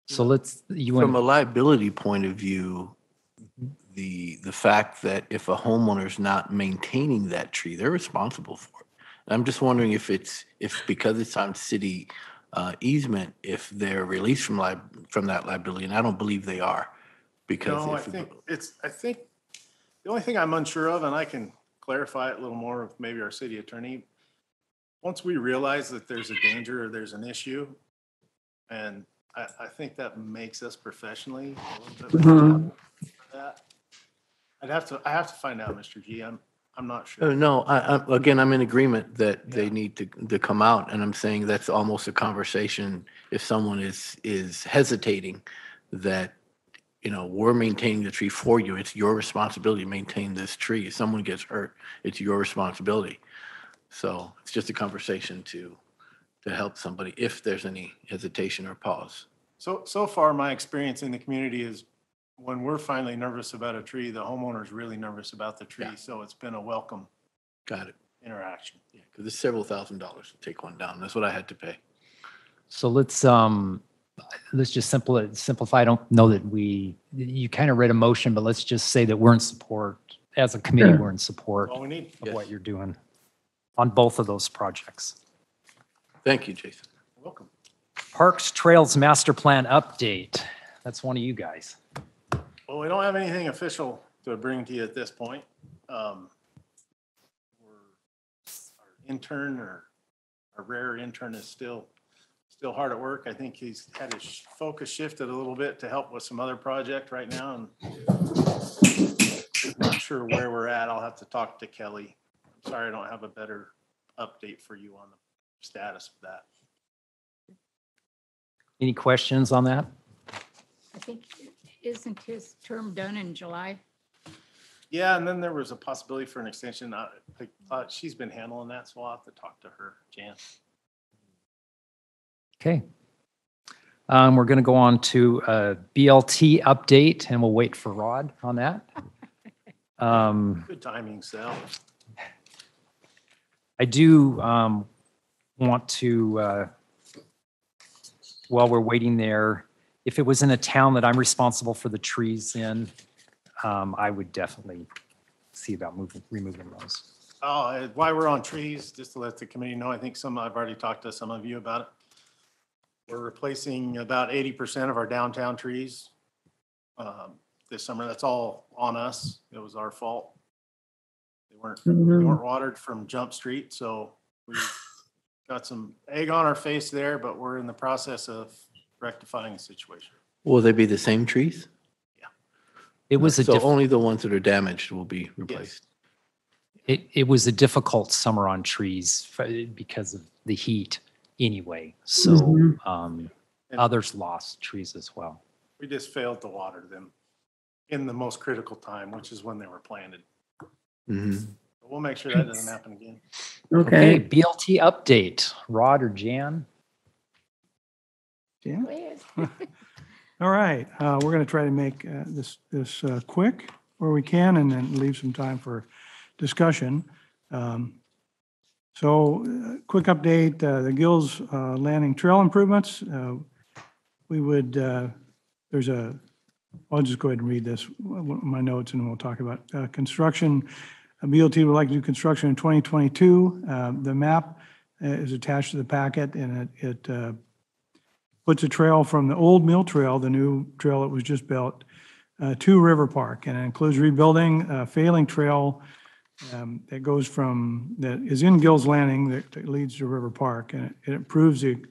S1: So
S7: From a liability point of view, the fact that if a homeowner's not maintaining that tree, they're responsible for it. And I'm just wondering if because it's on city easement, if they're released from that liability, and I don't believe they are. Because
S3: No, I think the only thing I'm unsure of, and I can clarify it a little more with maybe our city attorney, once we realize that there's a danger or there's an issue, and I think that makes us professionally a little bit more for that. I have to find out, Mr. G. I'm not sure.
S7: No, again, I'm in agreement that they need to come out, and I'm saying that's almost a conversation if someone is hesitating that, we're maintaining the tree for you. It's your responsibility to maintain this tree. If someone gets hurt, it's your responsibility. So it's just a conversation to help somebody if there's any hesitation or pause.
S3: So far, my experience in the community is when we're finally nervous about a tree, the homeowner's really nervous about the tree.
S7: Yeah.
S3: So it's been a welcome
S7: Got it.
S3: interaction.
S7: Yeah, because it's several $1,000s to take one down. That's what I had to pay.
S1: So let's just simplify. I don't know that you kind of read a motion, but let's just say that we're in support. As a committee,
S4: Sure.
S1: we're in support
S3: All we need.
S1: of what you're doing on both of those projects.
S7: Thank you, Jason.
S3: You're welcome.
S1: Parks Trails Master Plan update. That's one of you guys.
S3: Well, we don't have anything official to bring to you at this point. Our intern or our rare intern is still hard at work. I think he's had his focus shifted a little bit to help with some other project right now. And I'm not sure where we're at. I'll have to talk to Kelly. I'm sorry I don't have a better update for you on the status of that.
S1: Any questions on that?
S5: I think, isn't his term done in July?
S3: Yeah, and then there was a possibility for an extension. She's been handling that, so I'll have to talk to her, Jan.
S1: Okay. We're going to go on to a BLT update, and we'll wait for Rod on that.
S3: Good timing, Sal.
S1: I do want to, while we're waiting there, if it was in a town that I'm responsible for the trees in, I would definitely see about removing those.
S3: Oh, while we're on trees, just to let the committee know, I think I've already talked to some of you about it. We're replacing about 80% of our downtown trees this summer. That's all on us. It was our fault. They weren't watered from Jump Street, so we got some egg on our face there, but we're in the process of rectifying the situation.
S7: Will they be the same trees?
S1: It was
S7: So only the ones that are damaged will be replaced.
S1: it was a difficult summer on trees because of the heat anyway. So others lost trees as well.
S3: We just failed to water them in the most critical time, which is when they were planted.
S7: Mm-hmm.
S3: But we'll make sure that doesn't happen again.
S1: Okay,
S4: Okay.
S1: BLT update. Rod or Jan?
S9: Yeah.
S5: Liz?
S9: All right, we're going to try to make this quick where we can and then leave some time for discussion. Quick update, the Gills Landing Trail improvements. I'll just go ahead and read this, my notes, and we'll talk about construction. BLT would like to do construction in 2022. The map is attached to the packet, and it puts a trail from the old mill trail, the new trail that was just built, to River Park, and it includes rebuilding a failing trail that is in Gills Landing that leads to River Park, and it improves the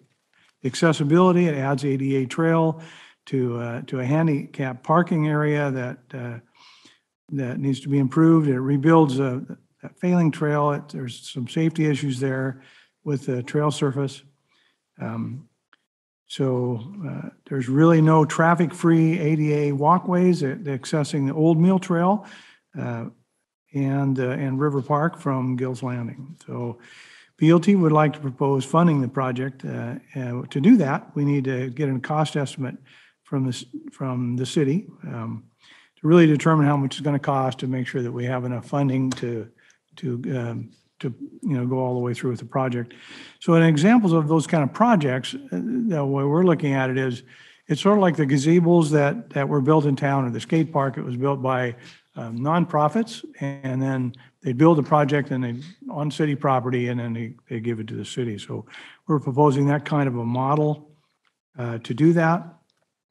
S9: accessibility. It adds ADA trail to a handicap parking area that needs to be improved. It rebuilds that failing trail. There's some safety issues there with the trail surface. There's really no traffic-free ADA walkways accessing the Old Mill Trail and River Park from Gills Landing. So BLT would like to propose funding the project. To do that, we need to get a cost estimate from the city to really determine how much it's going to cost to make sure that we have enough funding to go all the way through with the project. So in examples of those kind of projects, the way we're looking at it is, it's sort of like the gazebos that were built in town, or the skate park. It was built by nonprofits, and then they build a project on city property, and then they give it to the city. So we're proposing that kind of a model to do that.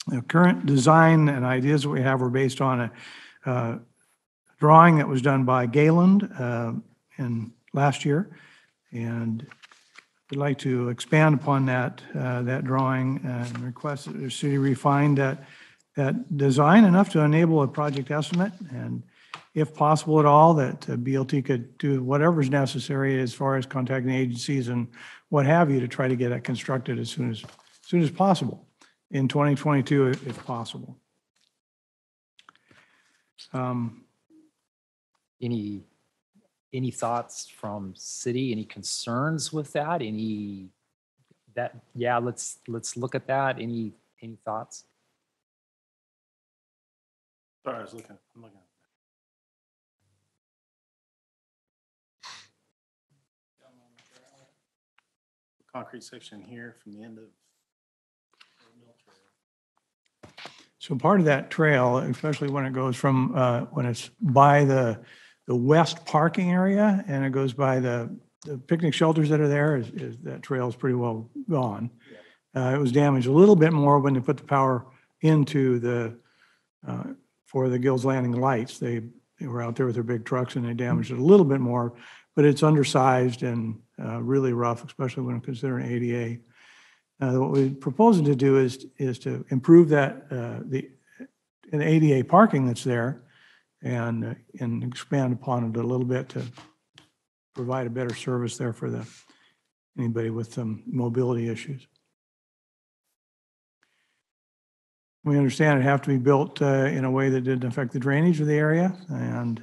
S9: The current design and ideas that we have were based on a drawing that was done by Gayland last year, and we'd like to expand upon that drawing and request that the city refine that design enough to enable a project estimate, and if possible at all, that BLT could do whatever's necessary as far as contacting agencies and what have you to try to get it constructed as soon as possible in 2022, if possible.
S1: Any thoughts from city? Any concerns with that? Yeah, let's look at that. Any thoughts?
S3: Sorry, I'm looking. Concrete section here from the end of Mill Trail.
S9: So part of that trail, especially when it goes from, when it's by the west parking area and it goes by the picnic shelters that are there, is that trail is pretty well gone. It was damaged a little bit more when they put the power into for the Gills Landing lights. They were out there with their big trucks and they damaged it a little bit more, but it's undersized and really rough, especially when considering ADA. What we're proposing to do is to improve that an ADA parking that's there and expand upon it a little bit to provide a better service there for anybody with some mobility issues. We understand it have to be built in a way that didn't affect the drainage of the area, and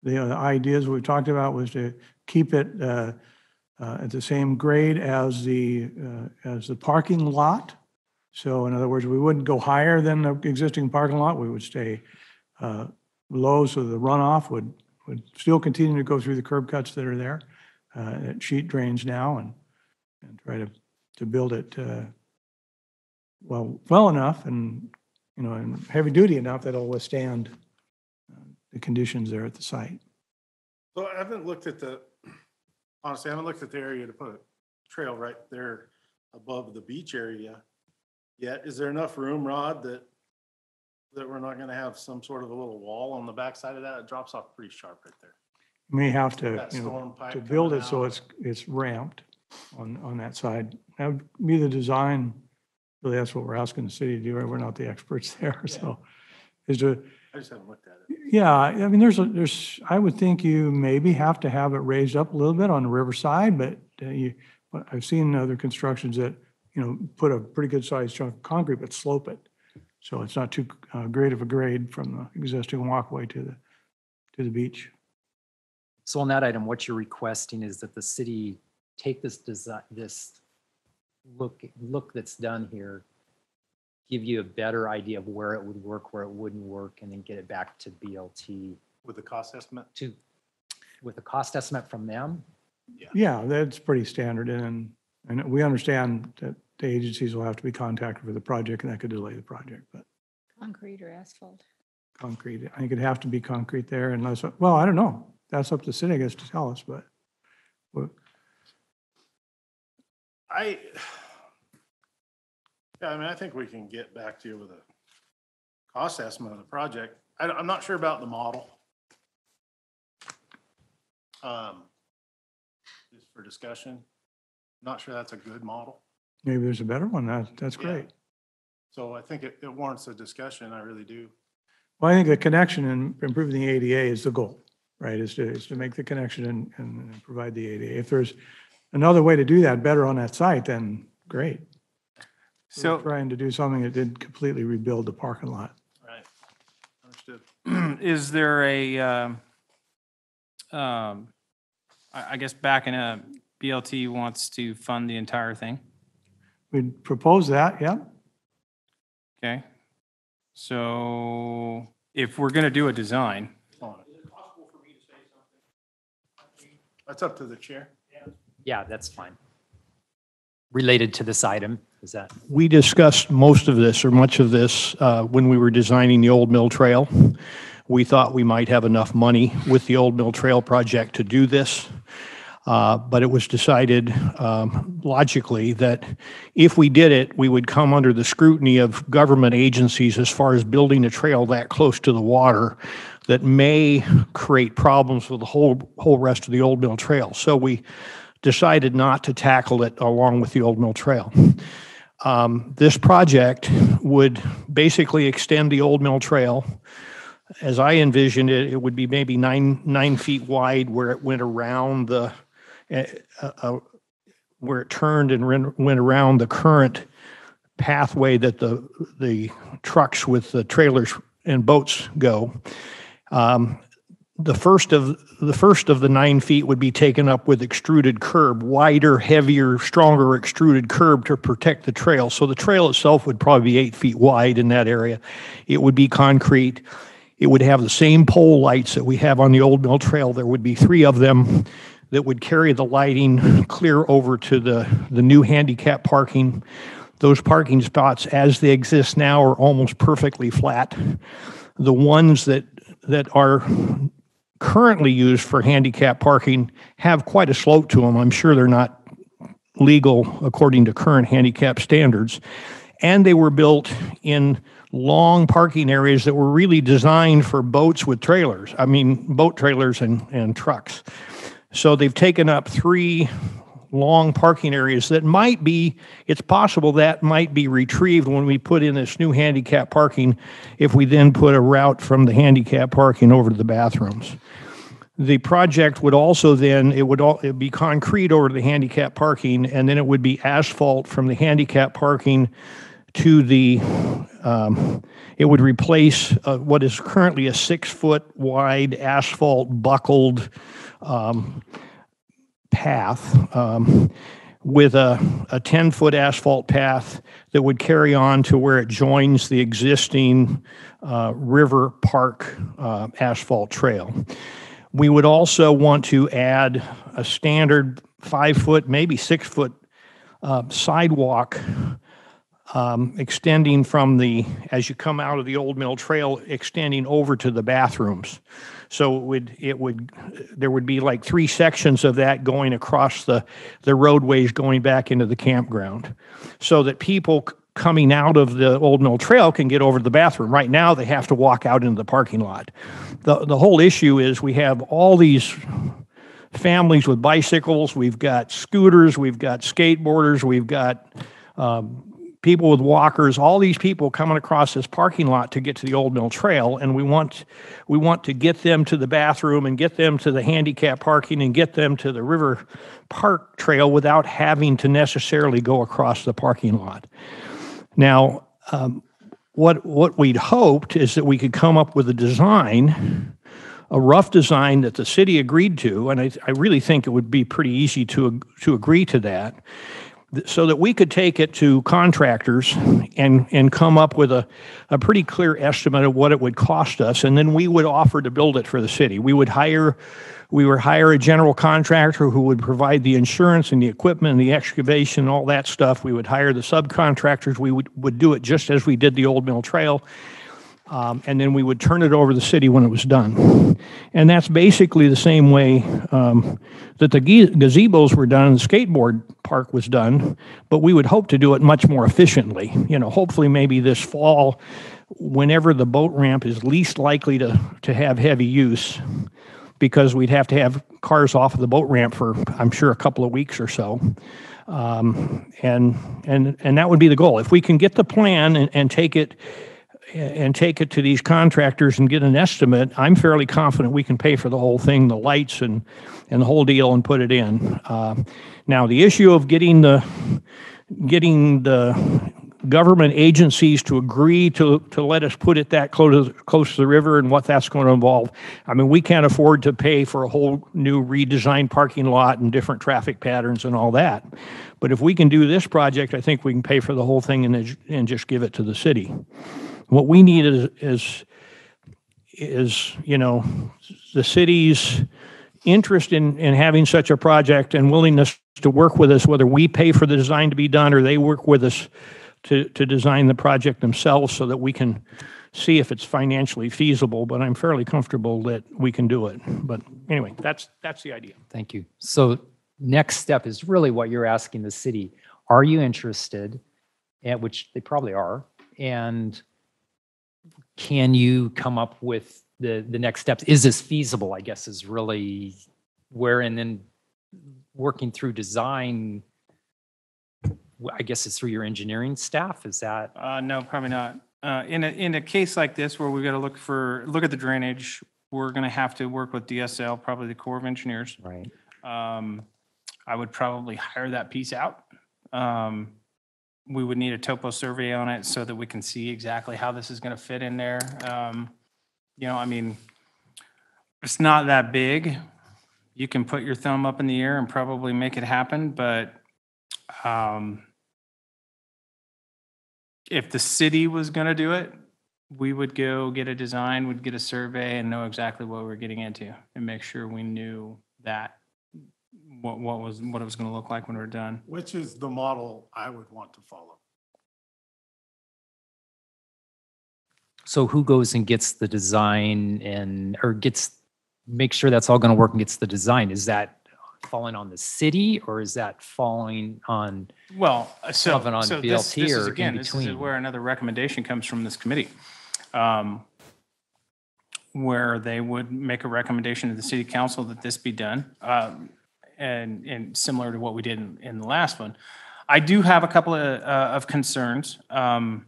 S9: the ideas we talked about was to keep it at the same grade as the parking lot. So in other words, we wouldn't go higher than the existing parking lot. We would stay low, so the runoff would still continue to go through the curb cuts that are there. It sheet drains now, and try to build it well enough and and heavy duty enough that it'll withstand the conditions there at the site.
S3: So I haven't looked at honestly, I haven't looked at the area to put a trail right there above the beach area yet. Is there enough room, Rod, that we're not going to have some sort of a little wall on the backside of that? It drops off pretty sharp right there.
S9: You may have to,
S3: That storm pipe
S9: to build
S3: coming
S9: it so
S3: out.
S9: it's ramped on that side. That would be the design. Really, that's what we're asking the city to do. We're not the experts there, so.
S3: I just haven't looked at it.
S9: Yeah, I mean, I would think you maybe have to have it raised up a little bit on the riverside, but I've seen other constructions that, put a pretty good sized chunk of concrete, but slope it. So it's not too great of a grade from the existing walkway to the beach.
S1: So on that item, what you're requesting is that the city take this design, this look that's done here, give you a better idea of where it would work, where it wouldn't work, and then get it back to BLT
S3: With the cost estimate?
S1: with a cost estimate from them.
S9: Yeah, that's pretty standard, and we understand that the agencies will have to be contacted for the project, and that could delay the project, but
S5: Concrete or asphalt?
S9: concrete, I think it'd have to be concrete there unless, well, I don't know. That's up to the city, I guess, to tell us, but.
S3: I think we can get back to you with a cost estimate of the project. I'm not sure about the model. Just for discussion, not sure that's a good model.
S9: Maybe there's a better one. That's
S3: Yeah.
S9: great.
S3: So I think it warrants a discussion, I really do.
S9: Well, I think the connection and improving the ADA is the goal, right? Is to make the connection and provide the ADA. If there's another way to do that better on that site, then great.
S6: So
S9: We're trying to do something that didn't completely rebuild the parking lot.
S3: Right. Understood.
S6: is there I guess backing up, BLT wants to fund the entire thing?
S9: We'd propose that, yeah.
S6: Okay. So if we're going to do a design,
S3: That's up to the chair.
S1: Yeah, that's fine. Related to this item, is that?
S8: We discussed most of this or much of this when we were designing the Old Mill Trail. We thought we might have enough money with the Old Mill Trail project to do this. But it was decided logically that if we did it, we would come under the scrutiny of government agencies as far as building a trail that close to the water that may create problems with the whole rest of the Old Mill Trail. So we decided not to tackle it along with the Old Mill Trail. This project would basically extend the Old Mill Trail. As I envisioned it, it would be maybe 9 feet wide where it went around the where it turned and went around the current pathway that the trucks with the trailers and boats go. The first of the 9 feet would be taken up with extruded curb, wider, heavier, stronger extruded curb to protect the trail. So the trail itself would probably be 8 feet wide in that area. It would be concrete. It would have the same pole lights that we have on the Old Mill Trail. There would be 3 of them that would carry the lighting clear over to the new handicap parking. Those parking spots, as they exist now, are almost perfectly flat. The ones that are currently used for handicap parking have quite a slope to them. I'm sure they're not legal according to current handicap standards. And they were built in long parking areas that were really designed for boats with trailers. I mean, boat trailers and trucks. So they've taken up 3 long parking areas that might be, it's possible that might be retrieved when we put in this new handicap parking, if we then put a route from the handicap parking over to the bathrooms. The project would also then, it would be concrete over the handicap parking, and then it would be asphalt from the handicap parking to the, it would replace what is currently a 6-foot wide asphalt buckled path with a 10-foot asphalt path that would carry on to where it joins the existing River Park asphalt trail. We would also want to add a standard 5-foot, maybe 6-foot sidewalk extending from as you come out of the Old Mill Trail, extending over to the bathrooms. So there would be like 3 sections of that going across the roadways going back into the campground, so that people coming out of the Old Mill Trail can get over to the bathroom. Right now, they have to walk out into the parking lot. The whole issue is we have all these families with bicycles, we've got scooters, we've got skateboarders, we've got people with walkers, all these people coming across this parking lot to get to the Old Mill Trail, and we want to get them to the bathroom and get them to the handicap parking and get them to the River Park Trail without having to necessarily go across the parking lot. Now, what we'd hoped is that we could come up with a rough design that the city agreed to, and I really think it would be pretty easy to agree to that, so that we could take it to contractors and come up with a pretty clear estimate of what it would cost us, and then we would offer to build it for the city. We would hire a general contractor who would provide the insurance and the equipment and the excavation and all that stuff. We would hire the subcontractors. We would do it just as we did the Old Mill Trail. And then we would turn it over to the city when it was done. And that's basically the same way that the gazebos were done and the skateboard park was done, but we would hope to do it much more efficiently. Hopefully maybe this fall, whenever the boat ramp is least likely to have heavy use, because we'd have to have cars off of the boat ramp for, I'm sure, a couple of weeks or so. And that would be the goal. If we can get the plan and take it to these contractors and get an estimate, I'm fairly confident we can pay for the whole thing, the lights and the whole deal, and put it in. Now, the issue of getting the government agencies to agree to let us put it that close to the river and what that's going to involve. I mean, we can't afford to pay for a whole new redesigned parking lot and different traffic patterns and all that. But if we can do this project, I think we can pay for the whole thing and just give it to the city. What we need is the city's interest in having such a project and willingness to work with us, whether we pay for the design to be done or they work with us to design the project themselves, so that we can see if it's financially feasible. But I'm fairly comfortable that we can do it. But anyway, that's the idea.
S1: Thank you. So next step is really what you're asking the city. Are you interested? And which they probably are. And can you come up with the next steps? Is this feasible, I guess, is really where, and then working through design, I guess it's through your engineering staff, is that?
S6: No, probably not. In a case like this where we've got to look at the drainage, we're going to have to work with DSL, probably the Corps of Engineers.
S1: Right.
S6: I would probably hire that piece out. We would need a topo survey on it so that we can see exactly how this is going to fit in there. I mean, it's not that big. You can put your thumb up in the air and probably make it happen, but if the city was going to do it, we would go get a design, would get a survey, and know exactly what we're getting into, and make sure we knew that what it was going to look like when we're done.
S3: Which is the model I would want to follow.
S1: So who goes and gets the design make sure that's all going to work and gets the design? Is that falling on the city, or is that falling on?
S6: Well, so
S1: BLT,
S6: this is,
S1: or
S6: again,
S1: in
S6: this is
S1: between?
S6: where another recommendation comes from this committee, where they would make a recommendation to the city council that this be done, and similar to what we did in the last one. I do have a couple of concerns. I'm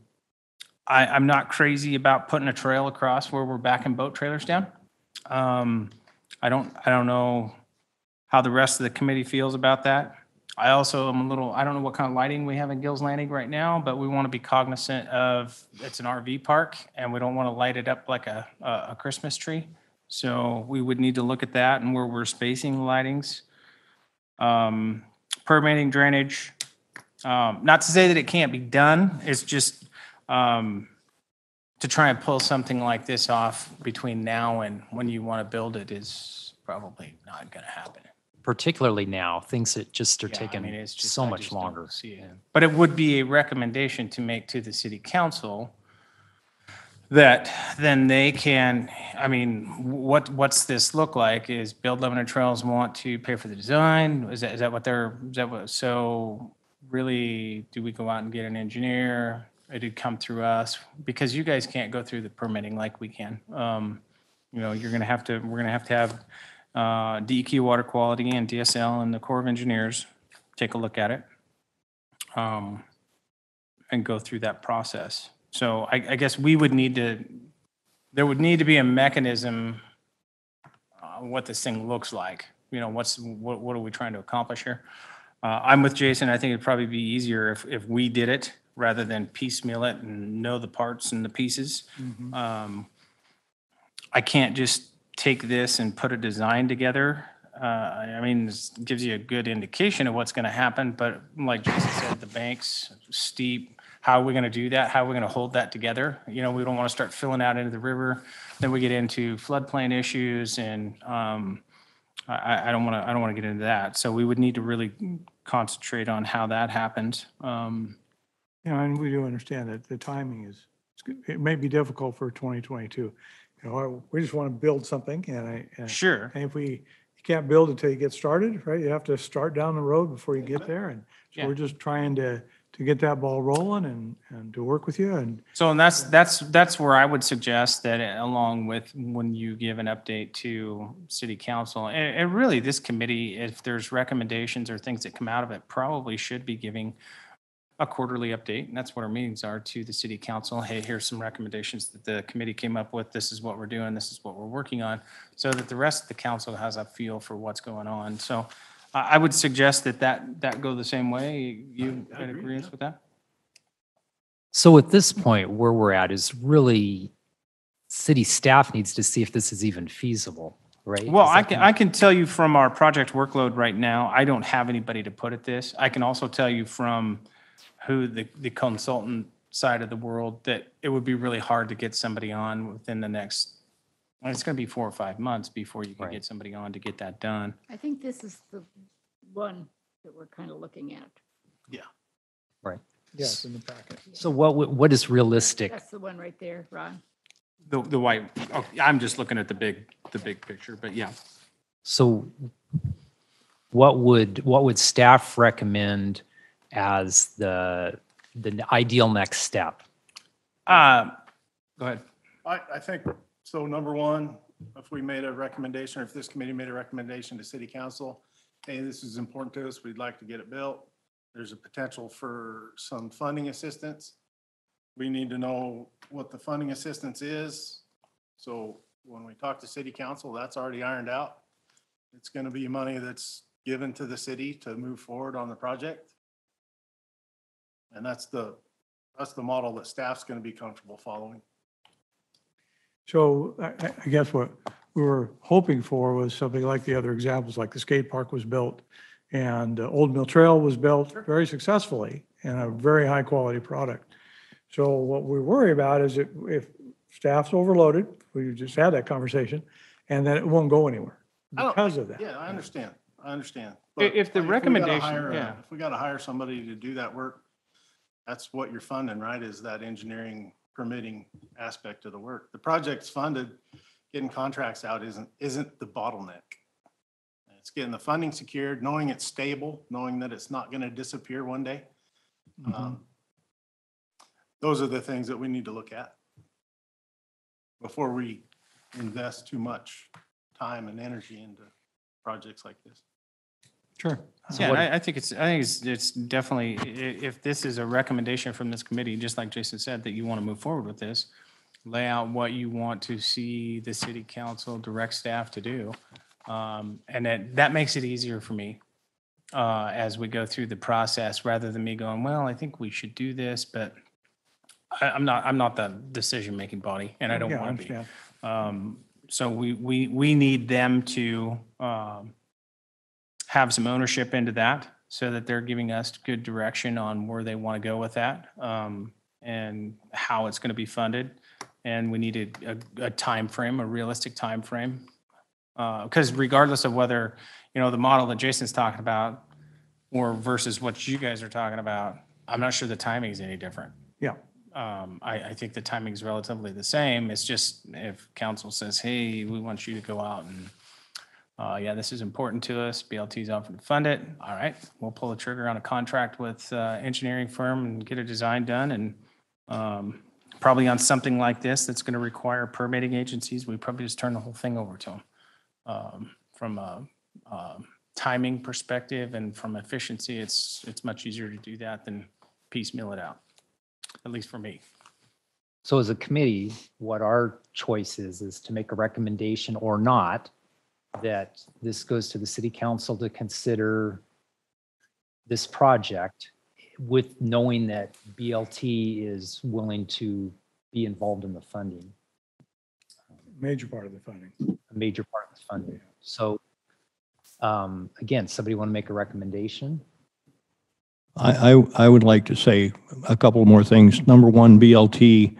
S6: not crazy about putting a trail across where we're backing boat trailers down. I don't know how the rest of the committee feels about that. I also am I don't know what kind of lighting we have in Gills Landing right now, but we want to be cognizant of, it's an RV park, and we don't want to light it up like a Christmas tree. So we would need to look at that and where we're spacing the lightings. Permitting, drainage, not to say that it can't be done, it's just to try and pull something like this off between now and when you want to build it is probably not going to happen.
S1: Particularly now, things that just are
S6: Yeah, I
S1: taking
S6: mean, it's just-
S1: so
S6: I
S1: much
S6: just don't
S1: longer.
S6: see it. But it would be a recommendation to make to the city council that then they can, I mean, what's this look like? Is Build Lebanon Trails want to pay for the design? Is that what, so really, do we go out and get an engineer? It'd come through us, because you guys can't go through the permitting like we can. We're gonna have to have DEQ Water Quality and DSL and the Corps of Engineers take a look at it, and go through that process. So I guess there would need to be a mechanism, what this thing looks like. What are we trying to accomplish here? I'm with Jason. I think it'd probably be easier if we did it rather than piecemeal it and know the parts and the pieces. I can't just take this and put a design together. I mean, this gives you a good indication of what's going to happen, but like Jason said, the bank's steep. How are we going to do that? How are we going to hold that together? We don't want to start filling out into the river. Then we get into floodplain issues, and I don't want to get into that. So we would need to really concentrate on how that happens.
S9: And we do understand that the timing it may be difficult for 2022. We just want to build something, and
S6: Sure.
S9: And if you can't build until you get started, right? You have to start down the road before you get there, and so
S6: Yeah.
S9: we're just trying to to get that ball rolling and to work with you. And
S6: So, and that's where I would suggest that along with when you give an update to city council, and really this committee, if there's recommendations or things that come out of it, probably should be giving a quarterly update. And that's what our meetings are, to the city council. Hey, here's some recommendations that the committee came up with. This is what we're doing. This is what we're working on, so that the rest of the council has a feel for what's going on. So I would suggest that go the same way. You
S3: I
S6: in
S3: agree,
S6: agreement
S3: yeah.
S6: with that?
S1: So at this point, where we're at is really city staff needs to see if this is even feasible, right?
S6: Well,
S1: Is
S6: I
S1: that
S6: can,
S1: kind
S6: I can tell you from our project workload right now, I don't have anybody to put at this. I can also tell you from who the consultant side of the world, that it would be really hard to get somebody on within the next, well, it's going to be 4 or 5 months before you can
S1: Right.
S6: get somebody on to get that done.
S5: I think this is the one that we're kind of looking at.
S1: Right.
S9: yes, in the packet.
S1: So what is realistic?
S5: That's the one right there, Ron.
S6: The white, oh, I'm just looking at the big picture, but yeah.
S1: So what would staff recommend as the ideal next step?
S6: Go ahead.
S3: I think, so number one, if we made a recommendation, or if this committee made a recommendation to city council, hey, this is important to us, we'd like to get it built. There's a potential for some funding assistance. We need to know what the funding assistance is. So when we talk to city council, that's already ironed out. It's going to be money that's given to the city to move forward on the project. And that's the model that staff's going to be comfortable following.
S9: So I guess what we were hoping for was something like the other examples, like the skate park was built and Old Mill Trail was built very successfully and a very high quality product. So what we worry about is if staff's overloaded, we just had that conversation, and then it won't go anywhere because of that.
S3: Yeah, I understand.
S6: If the
S3: we gotta
S6: recommendation-
S3: hire
S6: yeah.
S3: If we got to hire somebody to do that work, that's what you're funding, right? Is that engineering permitting aspect of the work. The project's funded, getting contracts out isn't the bottleneck. It's getting the funding secured, knowing it's stable, knowing that it's not going to disappear one day. Those are the things that we need to look at before we invest too much time and energy into projects like this.
S9: Sure.
S6: Yeah, and I think it's definitely, if this is a recommendation from this committee, just like Jason said, that you want to move forward with this, lay out what you want to see the city council direct staff to do. And that makes it easier for me as we go through the process, rather than me going, well, I think we should do this, but I'm not the decision-making body, and I don't
S9: Yeah,
S6: want to be.
S9: understand.
S6: So we need them to have some ownership into that, so that they're giving us good direction on where they want to go with that, and how it's going to be funded. And we need a time frame, a realistic time frame, because regardless of whether, the model that Jason's talking about or versus what you guys are talking about, I'm not sure the timing is any different.
S9: Yeah.
S6: I think the timing is relatively the same. It's just if council says, hey, we want you to go out and, yeah, this is important to us, BLT's offered to fund it. All right, we'll pull the trigger on a contract with engineering firm and get a design done. And probably on something like this that's going to require permitting agencies, we probably just turn the whole thing over to them. From a timing perspective and from efficiency, it's much easier to do that than piecemeal it out, at least for me.
S1: So as a committee, what our choice is to make a recommendation or not, that this goes to the city council to consider this project, with knowing that BLT is willing to be involved in the funding,
S9: Major part of the funding.
S1: a major part of the funding. So again, somebody want to make a recommendation?
S8: I would like to say a couple more things. Number one, BLT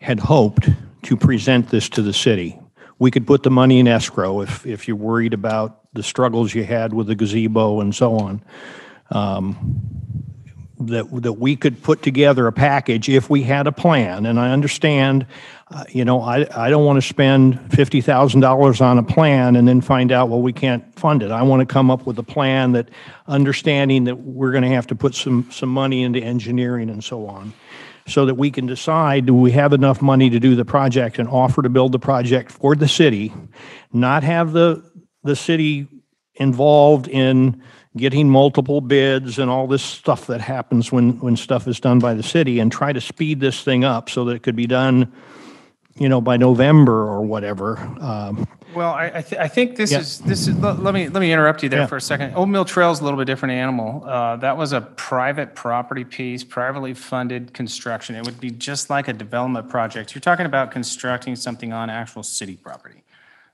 S8: had hoped to present this to the city. We could put the money in escrow if you're worried about the struggles you had with the gazebo and so on. that we could put together a package if we had a plan. And I understand, I don't want to spend $50,000 on a plan and then find out, well, we can't fund it. I want to come up with a plan that, understanding that we're going to have to put some money into engineering and so on, so that we can decide, do we have enough money to do the project and offer to build the project for the city, not have the city involved in getting multiple bids and all this stuff that happens when stuff is done by the city, and try to speed this thing up so that it could be done, by November or whatever.
S6: Well, I think this
S8: Yeah.
S6: is, let me interrupt you there
S8: Yeah.
S6: for a second. Old Mill Trail is a little bit different animal. That was a private property piece, privately funded construction. It would be just like a development project. You're talking about constructing something on actual city property.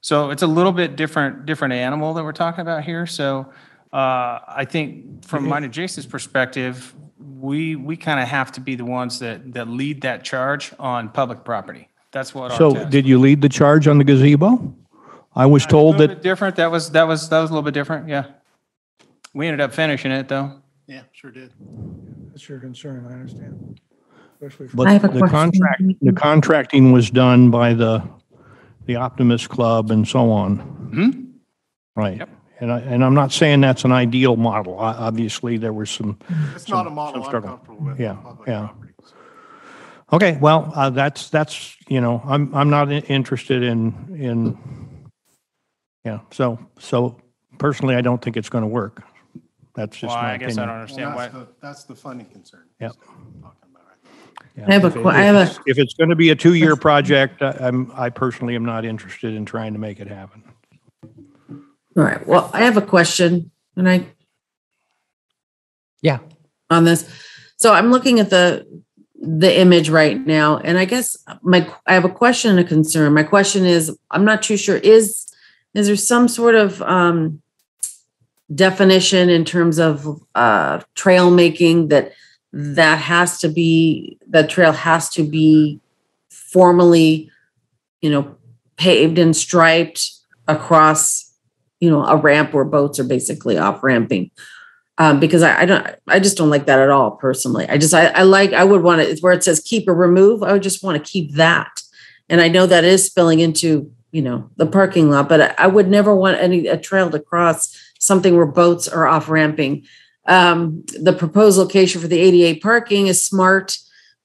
S6: So it's a little bit different animal that we're talking about here. So I think from mine and Jason's perspective, we kind of have to be the ones that lead that charge on public property. That's what our
S8: So
S6: task.
S8: did you lead the charge on the gazebo? I was
S6: A
S8: told
S6: little bit
S8: that,
S6: different. That was a little bit different. Yeah. We ended up finishing it though.
S3: Yeah, sure did.
S9: That's your concern, I understand. Especially for
S8: but
S4: I have a
S8: the
S4: question.
S8: the contracting was done by the Optimist Club and so on. Right.
S6: Yep.
S8: And I'm not saying that's an ideal model. Obviously, there was some.
S3: It's not a model I'm
S8: struggle.
S3: comfortable with
S8: Yeah,
S3: on public
S8: yeah.
S3: property.
S8: Okay, well, that's, I'm not interested in, yeah, so personally, I don't think it's going to work. That's just
S6: Well,
S8: my
S6: I guess I don't
S8: opinion.
S6: understand why.
S3: That's the funding concern.
S8: Yep.
S3: is what I'm talking about right
S8: Yeah.
S4: I have a
S8: If it-
S4: que- I have a-
S8: If it's going to be a 2-year project, I personally am not interested in trying to make it happen.
S4: All right, well, I have a question,
S1: Yeah.
S4: on this. So I'm looking at the image right now, and I guess I have a question and a concern. My question is, I'm not too sure, is there some sort of definition in terms of trail making that trail has to be formally, paved and striped across, a ramp where boats are basically off ramping? Because I just don't like that at all personally. I would want to, where it says keep or remove, I would just want to keep that. And I know that is spilling into, the parking lot, but I would never want a trail to cross something where boats are off ramping. The proposed location for the ADA parking is smart.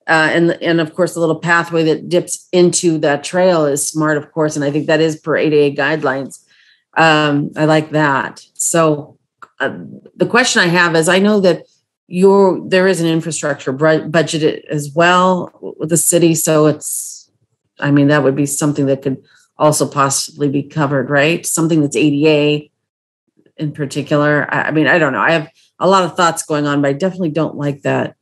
S4: And of course, the little pathway that dips into that trail is smart, of course. And I think that is per ADA guidelines. I like that. So the question I have is, I know that there is an infrastructure budget as well with the city. So that would be something that could also possibly be covered, right? Something that's ADA in particular. I don't know. I have a lot of thoughts going on, but I definitely don't like that.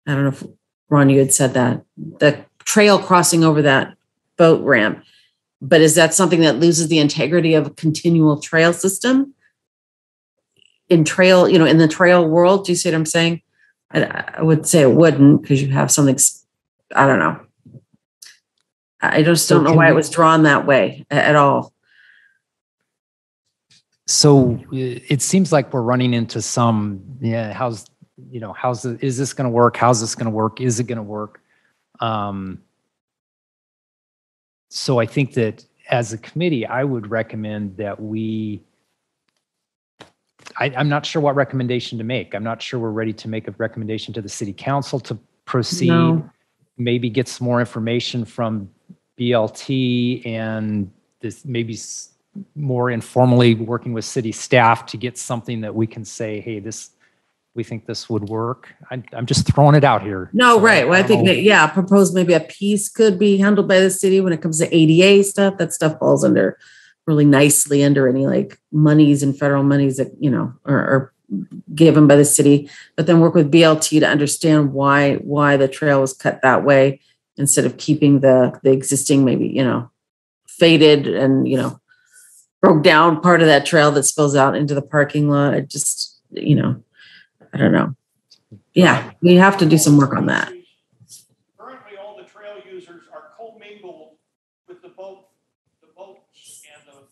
S4: I don't know if Ron, you had said that, the trail crossing over that boat ramp, but is that something that loses the integrity of a continual trail system? In the trail world, do you see what I'm saying? I would say it wouldn't, because you have something, I don't know. I just don't know why it was drawn that way at all.
S1: So it seems like we're running into some, is this going to work? How's this going to work? Is it going to work? So I think that as a committee, I would recommend that I'm not sure what recommendation to make. I'm not sure we're ready to make a recommendation to the city council to proceed.
S4: No.
S1: Maybe get some more information from BLT and this maybe more informally working with city staff to get something that we can say, hey, we think this would work. I'm just throwing it out here.
S4: No,
S1: So
S4: right. Well, I think that, propose maybe a piece could be handled by the city when it comes to ADA stuff. That stuff falls under really nicely under any like monies and federal monies that, are given by the city, but then work with BLT to understand why the trail was cut that way instead of keeping the existing, maybe, faded and, broke down part of that trail that spills out into the parking lot. It just, I don't know. Yeah, we have to do some work on that.
S8: Currently, all the trail users are commingled with the boats and the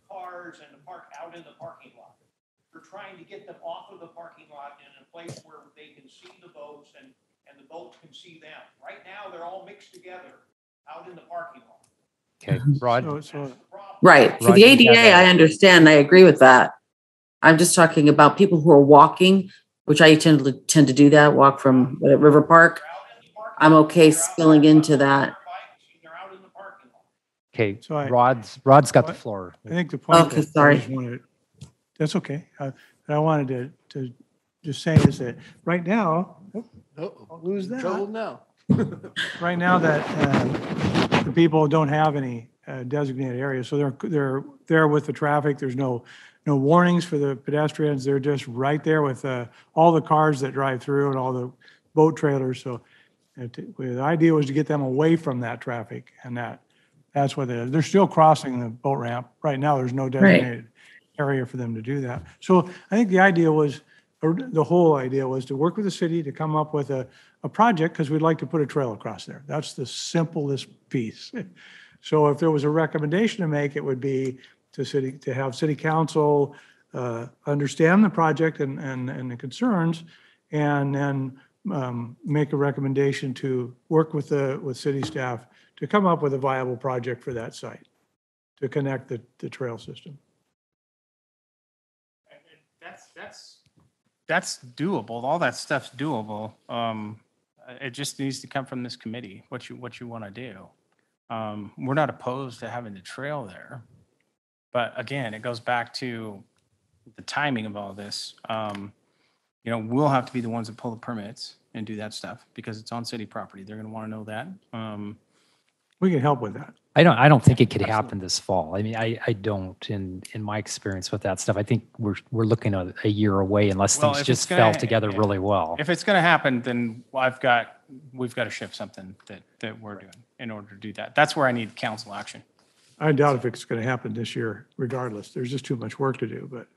S8: cars and the park out in the parking lot. They're trying to get them off of the parking lot in a place where they can see the boats and the boats can see them. Right now, they're all mixed together out in the parking lot.
S1: Okay, Rod,
S9: So
S4: Right. For
S1: Rod,
S4: the
S1: you got
S4: ADA, I understand. I agree with that. I'm just talking about people who are walking, which I tend to do that, walk from River Park. I'm okay spilling into that.
S8: They're out in the parking lot.
S1: okay,
S9: So I-
S1: Rod's got the floor.
S9: I think the point
S4: Okay,
S9: that I
S4: sorry.
S9: just wanted, that's okay. That I wanted to just say is that right now,
S7: Uh-oh,
S9: lose that.
S7: Trouble now.
S9: right now that the people don't have any designated areas, so they're there with the traffic. There's no warnings for the pedestrians. They're just right there with all the cars that drive through and all the boat trailers. So the idea was to get them away from that traffic, and that's what it is. They're still crossing the boat ramp. Right now, there's no designated area for them to do that. So I think the idea was, or the whole idea was to work with the city to come up with a project, because we'd like to put a trail across there. That's the simplest piece. So if there was a recommendation to make, it would be to have city council understand the project and the concerns, and then make a recommendation to work with city staff to come up with a viable project for that site to connect the trail system.
S6: That's doable. All that stuff's doable. It just needs to come from this committee, what you want to do. We're not opposed to having the trail there. But again, it goes back to the timing of all this. We'll have to be the ones that pull the permits and do that stuff because it's on city property. They're going to want to know that.
S9: We can help with that.
S1: I don't think it could happen this fall. I mean, I don't in my experience with that stuff. I think we're looking at a year away unless
S6: Well,
S1: things
S6: if it's
S1: just fell
S6: gonna-
S1: together
S6: yeah.
S1: really well.
S6: If it's going to happen, then we've got to shift something that we're doing in order to do that. That's where I need council action.
S9: I doubt if it's going to happen this year regardless. There's just too much work to do, but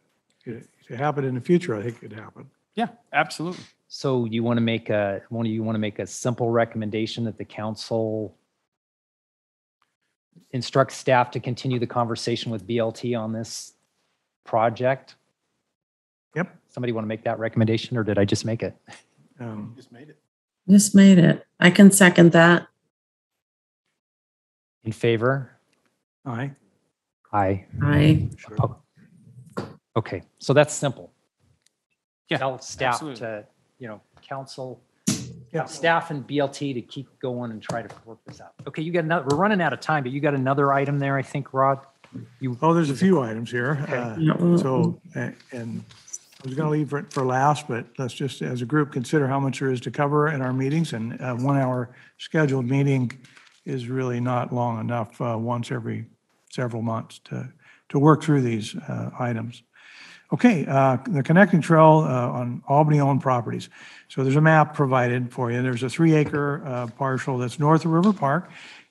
S9: to happen in the future, I think it could happen.
S6: Yeah, absolutely.
S1: So you want to make a simple recommendation that the council instruct staff to continue the conversation with BLT on this project?
S9: Yep.
S1: Somebody want to make that recommendation, or did I just make it?
S3: Just made it.
S4: Just made it. I can second that.
S1: In favor?
S9: Aye.
S1: Aye.
S4: I,
S1: Oh. Okay, so that's simple.
S6: Yeah,
S1: Tell staff
S6: absolutely.
S1: to, council,
S9: Yeah.
S1: staff and BLT to keep going and try to work this out. Okay, we're running out of time, but you got another item there, I think, Rod?
S9: Oh, there's a few items here.
S4: Yeah.
S9: So, and I was going to leave it for last, but let's just, as a group, consider how much there is to cover in our meetings. And a 1 hour scheduled meeting is really not long enough once every several months to work through these items. Okay, the connecting trail on Albany-owned properties. So there's a map provided for you. There's a 3-acre parcel that's north of River Park.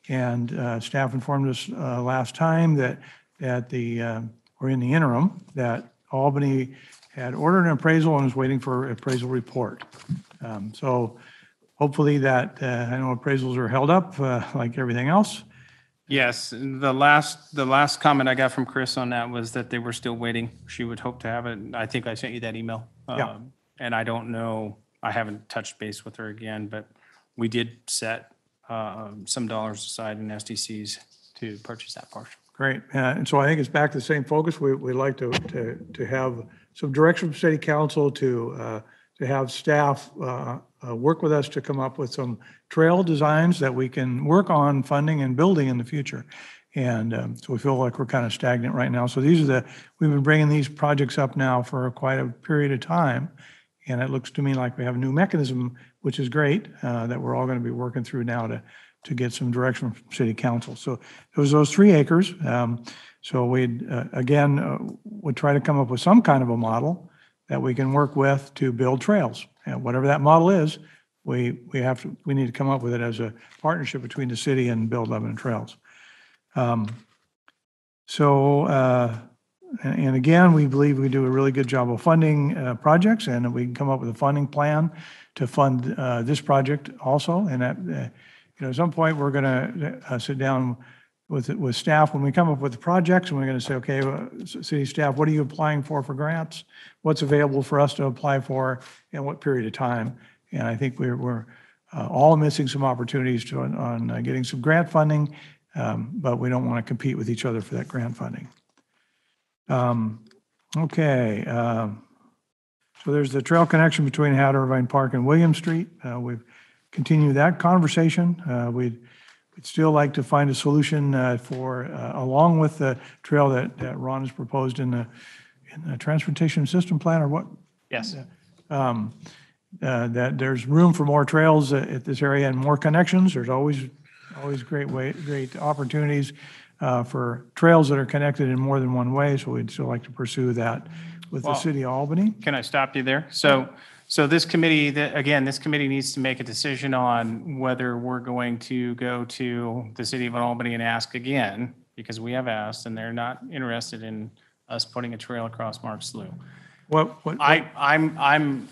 S9: And staff informed us last time that or in the interim, that Albany had ordered an appraisal and was waiting for appraisal report. So hopefully that, I know appraisals are held up like everything else.
S6: Yes, the last comment I got from Chris on that was that they were still waiting. She would hope to have it. I think I sent you that email.
S9: Yeah.
S6: And I don't know, I haven't touched base with her again, but we did set some dollars aside in SDCs to purchase that parcel.
S9: Great. And so I think it's back to the same focus. We'd like to have some direction from city council to have staff work with us to come up with some trail designs that we can work on funding and building in the future. And so we feel like we're kind of stagnant right now. So we've been bringing these projects up now for quite a period of time. And it looks to me like we have a new mechanism, which is great, that we're all going to be working through now to get some direction from city council. So it was those 3 acres. So we'd, again, would try to come up with some kind of a model that we can work with to build trails. And whatever that model is, we need to come up with it as a partnership between the city and Build Lebanon Trails. And again, we believe we do a really good job of funding projects, and we can come up with a funding plan to fund this project also. And that, at some point, we're going to sit down with staff, when we come up with the projects, and we're going to say, okay, city staff, what are you applying for grants? What's available for us to apply for in what period of time? And I think we're all missing some opportunities on getting some grant funding, but we don't want to compete with each other for that grant funding. Okay. So there's the trail connection between Hatter Irvine Park and William Street. We've continued that conversation. We'd still like to find a solution for, along with the trail that Ron has proposed in the transportation system plan, or what?
S6: Yes.
S9: That there's room for more trails at this area and more connections. There's always great opportunities for trails that are connected in more than one way. So we'd still like to pursue that with the city of Albany.
S6: Can I stop you there? So this committee, this committee needs to make a decision on whether we're going to go to the city of Albany and ask again, because we have asked and they're not interested in us putting a trail across Mark Slough. I'm,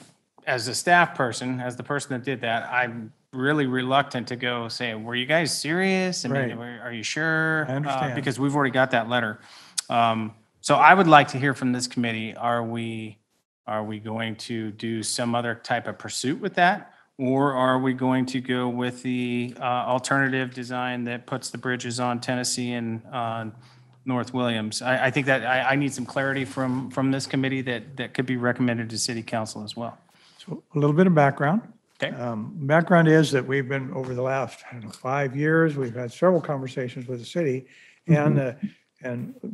S6: as a staff person, as the person that did that, I'm really reluctant to go say, were you guys serious? I mean, are you sure?
S9: I understand.
S6: Because we've already got that letter. So I would like to hear from this committee, are we going to do some other type of pursuit with that? Or are we going to go with the alternative design that puts the bridges on Tennessee and North Williams? I think that I need some clarity from this committee that could be recommended to city council as well.
S9: So a little bit of background.
S6: Okay.
S9: Background is that we've been, over the last, 5 years, we've had several conversations with the city, and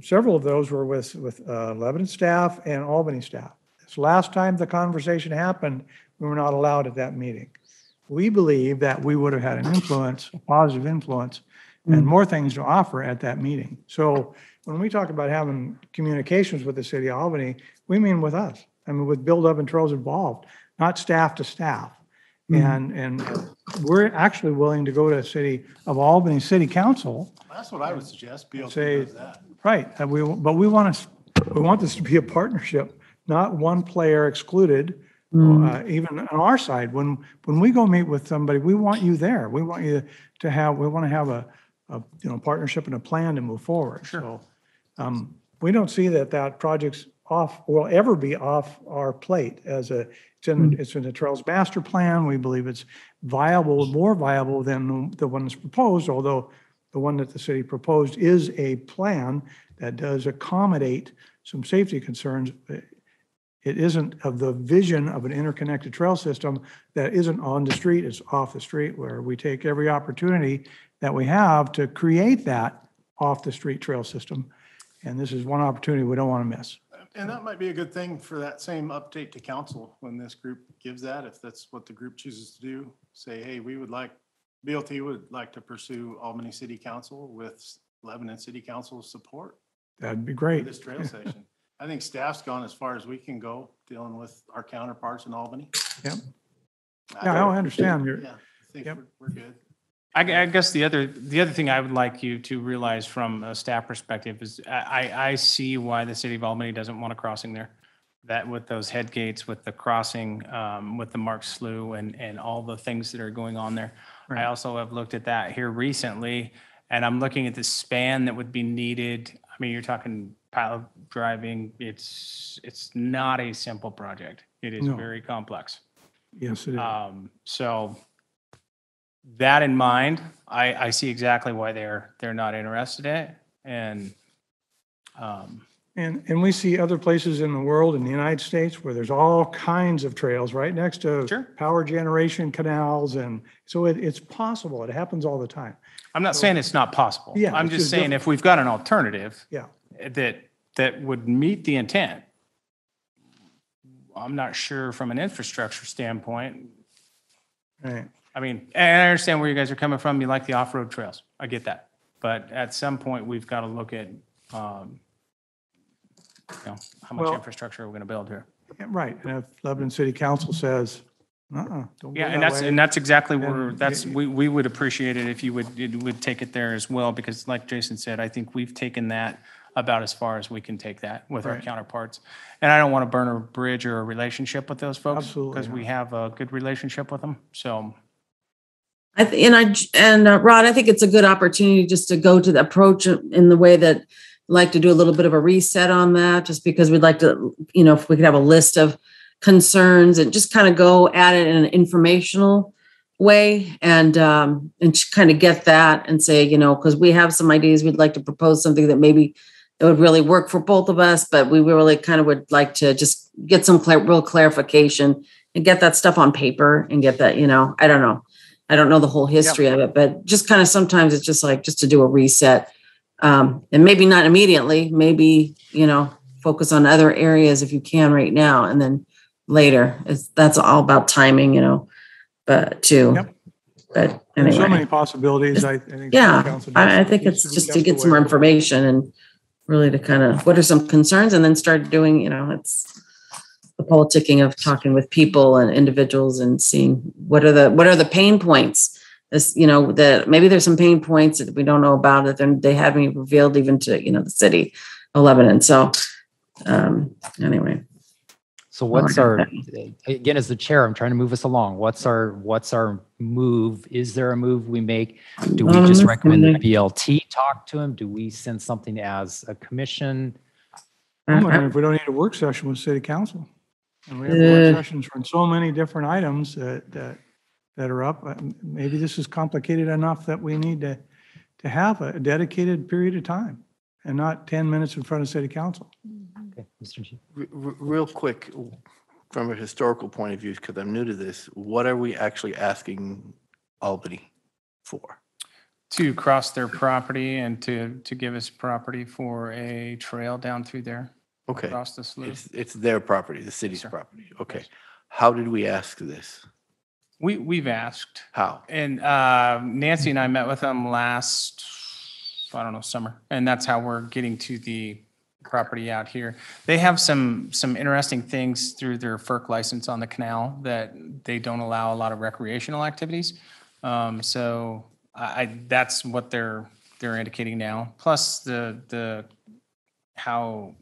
S9: several of those were with Lebanon staff and Albany staff. This last time the conversation happened, we were not allowed at that meeting. We believe that we would have had an influence, a positive influence, and more things to offer at that meeting. So when we talk about having communications with the city of Albany, we mean with us. I mean, with Build Up and Trails involved, not staff to staff. And we're actually willing to go to City of Albany City Council.
S3: That's what I would suggest. BLT
S9: Say,
S3: does that.
S9: right, and we want this to be a partnership, not one player excluded. Even on our side, when we go meet with somebody, we want you there. We want you to have. We want to have a partnership and a plan to move forward. Sure. So we don't see that project's will ever be off our plate as it's in the Trails Master Plan. We believe it's viable, more viable than the one that's proposed, although the one that the city proposed is a plan that does accommodate some safety concerns. It isn't of the vision of an interconnected trail system that isn't on the street, it's off the street, where we take every opportunity that we have to create that off the street trail system. And this is one opportunity we don't want to miss.
S3: And that might be a good thing for that same update to council when this group gives that, if that's what the group chooses to do. Say, hey, BLT would like to pursue Albany City Council with Lebanon City Council's support
S9: That'd be
S3: for
S9: great.
S3: this trail station. I think staff's gone as far as we can go dealing with our counterparts in Albany.
S9: Yep. Yeah, I understand.
S3: Yeah, I think we're good.
S6: I guess the other thing I would like you to realize from a staff perspective is I see why the city of Albany doesn't want a crossing there. That with those head gates, with the crossing, with the Mark Slough and all the things that are going on there. Right. I also have looked at that here recently, and I'm looking at the span that would be needed. I mean, you're talking pile driving. It's not a simple project. It is very complex.
S9: Yes, it is.
S6: So that in mind, I see exactly why they're not interested in it.
S9: And we see other places in the world, in the United States, where there's all kinds of trails right next to power generation canals. And so it's possible. It happens all the time.
S6: I'm not saying it's not possible.
S9: Yeah,
S6: I'm just saying if we've got an alternative
S9: Yeah.
S6: that would meet the intent, I'm not sure from an infrastructure standpoint.
S9: Right.
S6: I mean, and I understand where you guys are coming from. You like the off-road trails. I get that. But at some point, we've got to look at, how much infrastructure are we going to build here?
S9: Yeah, right. And if Lebanon City Council says, don't go that way,
S6: and that's exactly where
S9: then
S6: we would appreciate it if you would take it there as well, because like Jason said, I think we've taken that about as far as we can take that with our counterparts. And I don't want to burn a bridge or a relationship with those folks.
S9: Absolutely
S6: because we have a good relationship with them. So
S4: Rod, I think it's a good opportunity just to go to the approach in the way that I'd like to do a little bit of a reset on that, just because we'd like to, if we could have a list of concerns and just kind of go at it in an informational way and kind of get that and say, because we have some ideas, we'd like to propose something that maybe it would really work for both of us, but we really kind of would like to just get some real clarification and get that stuff on paper and get that, I don't know. I don't know the whole history of it, but just kind of sometimes it's just like just to do a reset. And maybe not immediately, maybe, focus on other areas if you can right now. And then later, that's all about timing, but too.
S9: Yep.
S4: But
S9: There's so
S4: anyway,
S9: many possibilities. I think.
S4: yeah, I think it's just to get some more information and really to kind of, what are some concerns and then start doing, it's the politicking of talking with people and individuals and seeing what are the pain points. This, that maybe there's some pain points that we don't know about it, and they haven't even revealed even to the city of Lebanon. So anyway.
S1: So what's our, again, as the chair, I'm trying to move us along. What's our move? Is there a move we make? Do we just recommend the BLT talk to him? Do we send something as a commission?
S9: I'm wondering if we don't need a work session with city council. And we have work sessions on so many different items that are up. Maybe this is complicated enough that we need to have a dedicated period of time and not 10 minutes in front of city council.
S1: Okay, Mr. Chief.
S7: Real quick, from a historical point of view, because I'm new to this, what are we actually asking Albany for?
S6: To cross their property and to give us property for a trail down through there.
S7: Okay.
S6: Across the slough.
S7: It's their property, the city's
S6: Sure.
S7: property. Okay. How did we ask this?
S6: We've asked.
S7: How?
S6: And Nancy and I met with them last, summer. And that's how we're getting to the property out here. They have some interesting things through their FERC license on the canal that they don't allow a lot of recreational activities. So that's what they're indicating now. Plus the how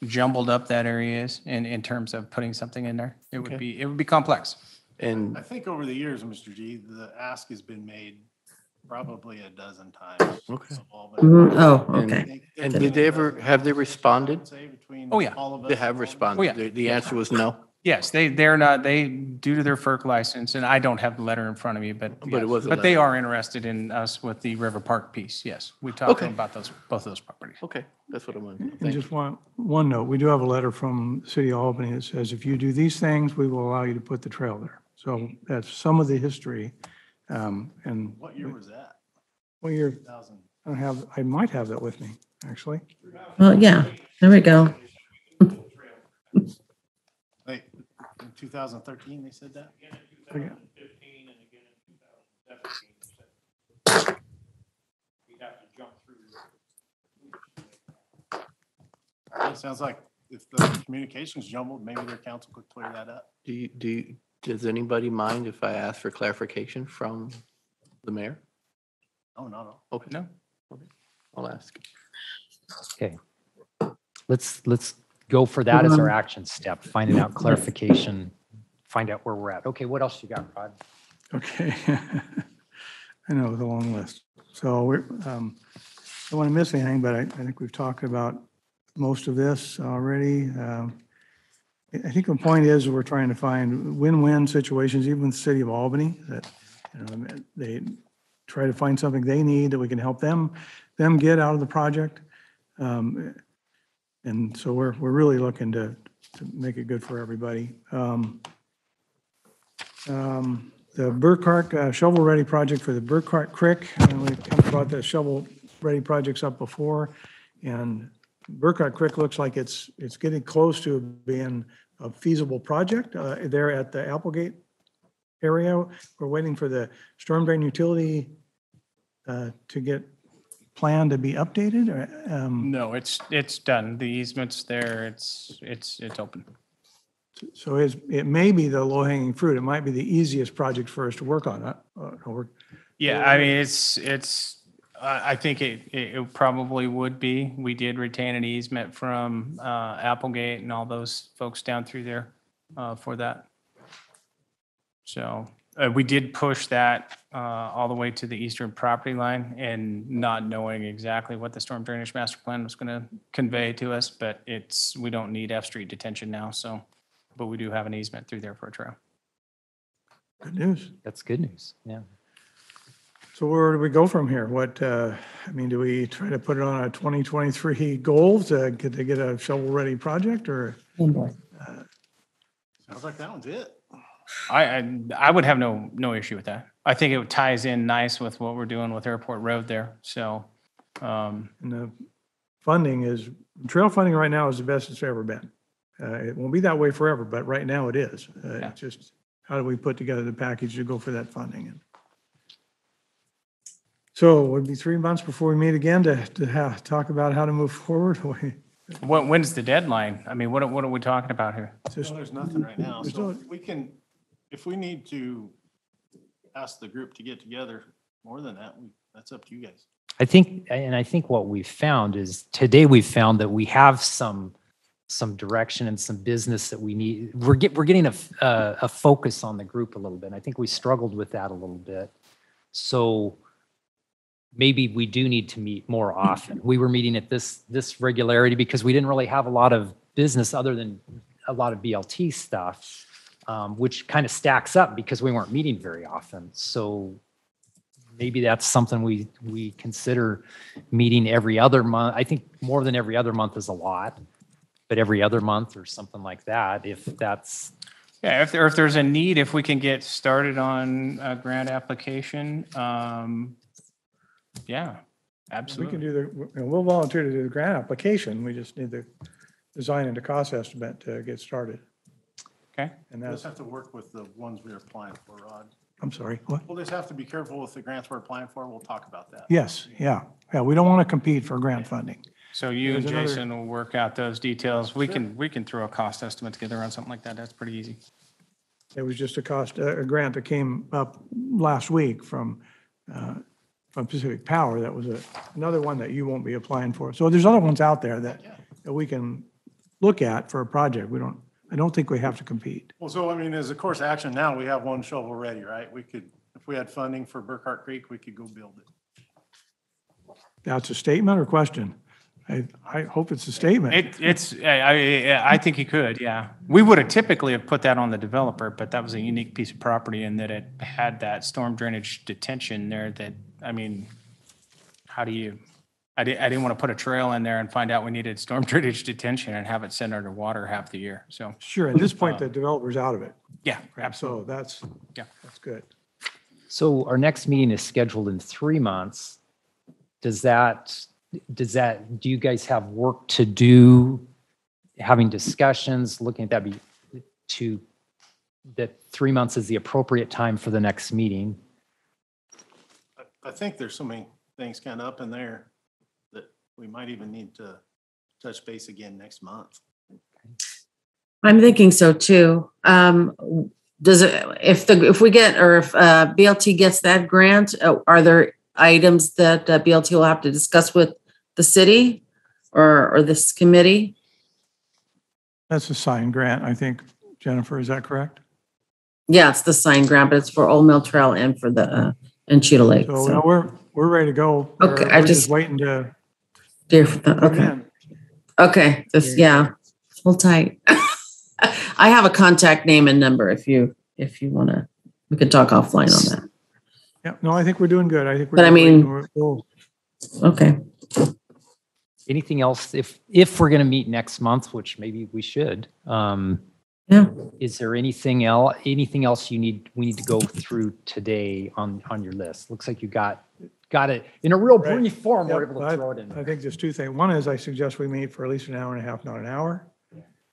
S6: jumbled up that area is in terms of putting something in there. It would be complex.
S7: And
S3: I think over the years, Mr. G, the ask has been made probably a dozen times.
S7: Okay.
S4: Oh, okay.
S7: and did they have they responded?
S6: Oh, yeah.
S7: They have responded.
S6: Oh, yeah.
S7: The answer was no.
S6: Yes, they're not, due to their FERC license, and I don't have the letter in front of me, but
S7: But it was a
S6: but they
S7: letter.
S6: are interested in us with the River Park piece, yes. We talked to them about both of those properties.
S7: Okay, that's what I wanted.
S9: And
S7: Thank you.
S9: just one note, we do have a letter from the city of Albany that says, if you do these things, we will allow you to put the trail there. So that's some of the history. And
S3: What year was that?
S9: what year,
S3: 2000.
S9: I might have that with me, actually.
S4: Well, yeah, there we go.
S3: Wait, in 2013, they said that?
S9: Okay.
S3: It sounds like if the communication's jumbled, maybe their council could clear that up.
S7: Does anybody mind if I ask for clarification from the mayor?
S3: Oh, no.
S7: Okay.
S6: No?
S7: Okay. I'll ask.
S1: Okay. Let's go for that as our action step, finding out clarification, find out where we're at. Okay, what else you got, Rod?
S9: Okay. I know, it's a long list. So we're, don't want to miss anything, but I think we've talked about most of this already. I think the point is we're trying to find win-win situations, even with the city of Albany, that they try to find something they need that we can help them get out of the project. And so we're really looking to make it good for everybody. The Burka shovel-ready project for the Burka Creek, we've talked about the shovel-ready projects up before, and Burka Creek looks like it's getting close to being a feasible project there at the Applegate area. We're waiting for the storm drain utility to get plan to be updated.
S6: No, it's done. The easement's there. It's open.
S9: So it may be the low-hanging fruit. It might be the easiest project for us to work on.
S6: Yeah, I mean, I think it probably would be. We did retain an easement from Applegate and all those folks down through there for that. So We did push that all the way to the eastern property line and not knowing exactly what the storm drainage master plan was going to convey to us, but we don't need F Street detention now, so, but we do have an easement through there for a trail.
S9: Good news.
S1: That's good news. Yeah.
S9: So where do we go from here? Do we try to put it on a 2023 goal to get a shovel-ready project, or?
S4: Oh, boy.
S3: Sounds like that one's it.
S6: I would have no issue with that. I think it ties in nice with what we're doing with Airport Road there, so.
S9: And the trail funding right now is the best it's ever been. It won't be that way forever, but right now it is. It's just, how do we put together the package to go for that funding? And so it would be 3 months before we meet again to talk about how to move forward.
S6: When's the deadline? I mean, what are we talking about here?
S3: Well, there's nothing right now,
S9: There's
S3: so
S9: no-
S3: if we need to ask the group to get together more than that, that's up to you guys.
S1: I think what we've found is today we've found that we have some direction and some business that we need. We're getting a focus on the group a little bit. And I think we struggled with that a little bit. So maybe we do need to meet more often. We were meeting at this regularity because we didn't really have a lot of business other than a lot of BLT stuff, which kind of stacks up because we weren't meeting very often. So maybe that's something we consider meeting every other month. I think more than every other month is a lot, but every other month or something like that, if that's.
S6: Yeah, if there's a need, if we can get started on a grant application, yeah, absolutely.
S9: We can we'll volunteer to do the grant application. We just need the design and the cost estimate to get started.
S6: Okay.
S9: And
S3: We'll
S9: that's,
S3: just have to work with the ones we're applying for, Rod.
S9: I'm sorry, what?
S3: We'll just have to be careful with the grants we're applying for. We'll talk about that.
S9: Yes, yeah. We don't want to compete for grant funding.
S6: So you and
S9: There's another-
S6: Jason will work out those details. We can throw a cost estimate together on something like that. That's pretty easy.
S9: It was just a grant that came up last week from Pacific Power. That was another one that you won't be applying for. So there's other ones out there that we can look at for a project. I don't think we have to compete.
S3: Well, so I mean, as a course of action now, we have one shovel ready, right? We could, if we had funding for Burkhart Creek, we could go build it.
S9: That's a statement or question? I hope it's a statement.
S6: I think you could, yeah. We would have typically have put that on the developer, but that was a unique piece of property in that it had that storm drainage detention there that, I mean, how do you, I didn't want to put a trail in there and find out we needed storm drainage detention and have it sit underwater half the year, so.
S9: Sure, at this point, the developer's out of it.
S6: Yeah,
S9: So
S6: absolutely.
S9: that's good.
S1: So our next meeting is scheduled in 3 months. Do you guys have work to do, having discussions, looking at that 3 months is the appropriate time for the next meeting?
S3: I think there's so many things kind of up in there that we might even need to touch base again next month.
S4: I'm thinking so too. Does it, if BLT gets that grant, are there items that BLT will have to discuss with the city or this committee?
S9: That's a signed grant, I think. Jennifer, is that correct?
S4: Yeah, it's the signed grant, but it's for Old Mill Trail and for the and Cheetah Lake.
S9: So
S4: So,
S9: we're ready to go.
S4: Okay,
S9: We're
S4: I just-
S9: waiting to.
S4: okay. Okay, this, yeah, hold tight. I have a contact name and number if you want to, we could talk offline on that.
S9: Yeah, no, I think we're doing good. I think.
S4: But I mean-
S9: We'll-
S4: Okay.
S1: Anything else, if we're going to meet next month, which maybe we should,
S4: Yeah.
S1: is there anything else we need to go through today on your list? Looks like you got it in a real
S9: Right.
S1: brief form. We're
S9: Yep,
S1: able to throw it in
S9: I
S1: there.
S9: think there's two things. One is I suggest we meet for at least an hour and a half, not an hour,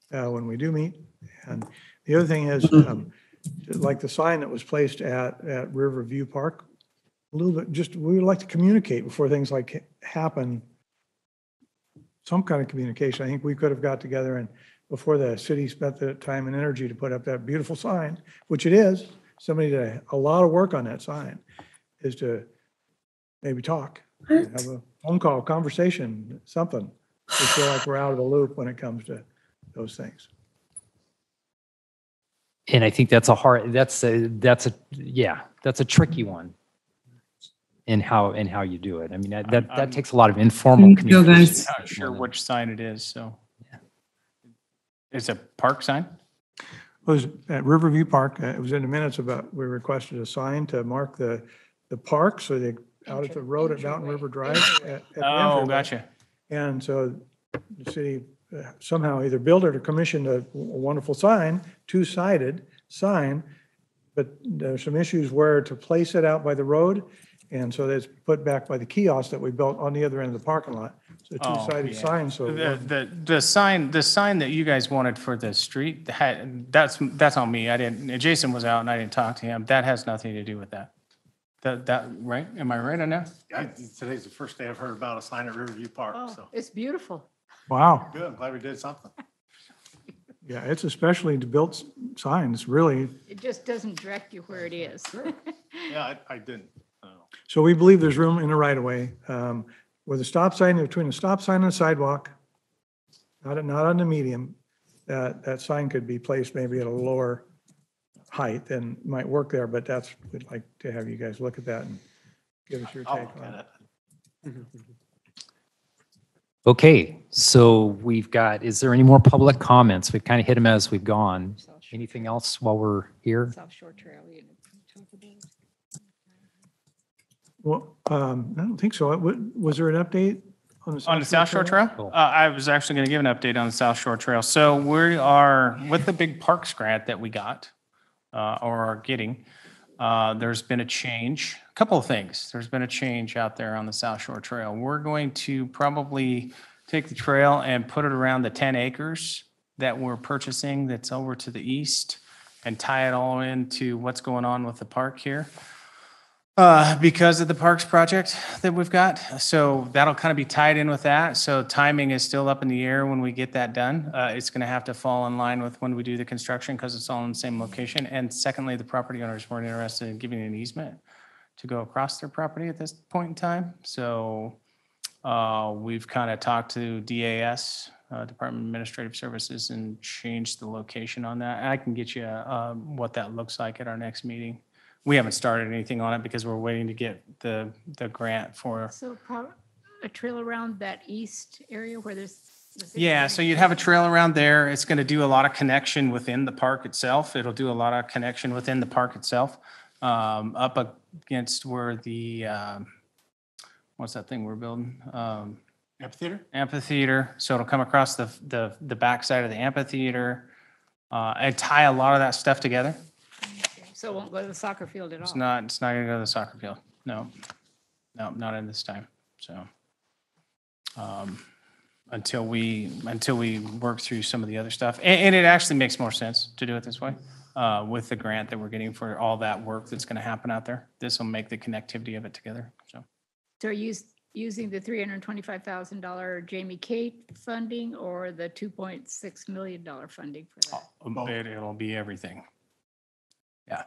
S9: when we do meet. And the other thing is, like the sign that was placed at Riverview Park, a little bit, we would like to communicate before things like happen. Some kind of communication. I think we could have got together and before the city spent the time and energy to put up that beautiful sign, which it is, somebody did a lot of work on that sign, is to maybe talk, have a phone call, conversation, something. We feel like we're out of the loop when it comes to those things.
S1: And I think that's that's a tricky one in how you do it. I mean, that
S6: I'm-
S1: takes a lot of informal
S4: There you go,
S1: communication.
S4: guys.
S6: Not sure which sign it is, so. It's a park sign?
S9: Was at Riverview Park, it was in the minutes about, we requested a sign to mark the park, so they, out at the road at Mountain River Drive. at the
S6: Oh,
S9: entryway.
S6: gotcha.
S9: And so the city somehow either built it or commissioned a wonderful sign, two-sided sign, but there's some issues where to place it out by the road. And so that's put back by the kiosk that we built on the other end of the parking lot. It's a
S6: Oh,
S9: two-sided
S6: yeah.
S9: sign, so.
S6: The sign that you guys wanted for the street, that's on me. I didn't, Jason was out and I didn't talk to him. That has nothing to do with that. That, right? Am I right on that?
S3: Today's the first day I've heard about a sign at Riverview Park,
S5: Oh,
S3: so.
S5: it's beautiful.
S9: Wow.
S3: Good, I'm glad we did something.
S9: Yeah, it's a specially built sign. It's really,
S5: It just doesn't direct you where it is.
S3: Yeah, I didn't.
S9: so we believe there's room in the right of way. With a stop sign, between a stop sign and a sidewalk, not on the medium, that sign could be placed maybe at a lower height and might work there, but we'd like to have you guys look at that and give us your
S3: I'll
S9: take
S3: look
S9: on
S3: at
S9: it.
S3: it.
S1: Okay, so we've got, is there any more public comments? We've kind of hit them as we've gone. Anything else while we're here?
S5: South Shore Trail, you know, talk about it.
S9: Well, I don't think so. Was there an update on the?
S6: On the South Shore Trail?
S1: Cool.
S6: I was actually going to give an update on the South Shore Trail. So we are, with the big parks grant that we got, or are getting, there's been a change, a couple of things. There's been a change out there on the South Shore Trail. We're going to probably take the trail and put it around the 10 acres that we're purchasing that's over to the east and tie it all into what's going on with the park here. Because of the parks project that we've got. So that'll kind of be tied in with that. So timing is still up in the air when we get that done. It's going to have to fall in line with when we do the construction because it's all in the same location. And secondly, the property owners weren't interested in giving an easement to go across their property at this point in time. So we've kind of talked to DAS, Department of Administrative Services, and changed the location on that. And I can get you what that looks like at our next meeting. We haven't started anything on it because we're waiting to get the grant for.
S5: So a trail around that east area where there's.
S6: Yeah, so you'd have a trail around there. It's going to do a lot of connection within the park itself. It'll do a lot of connection within the park itself, up against where the, what's that thing we're building?
S3: Amphitheater?
S6: Amphitheater. So it'll come across the backside of the amphitheater and tie a lot of that stuff together.
S5: So it won't go to the soccer field at all.
S6: It's not going to go to the soccer field. No, not in this time. So until we work through some of the other stuff, and it actually makes more sense to do it this way with the grant that we're getting for all that work that's going to happen out there. This will make the connectivity of it together. So
S5: So are you using the $325,000 Jamie Kate funding or the $2.6 million funding for that?
S6: it'll be everything. Yeah.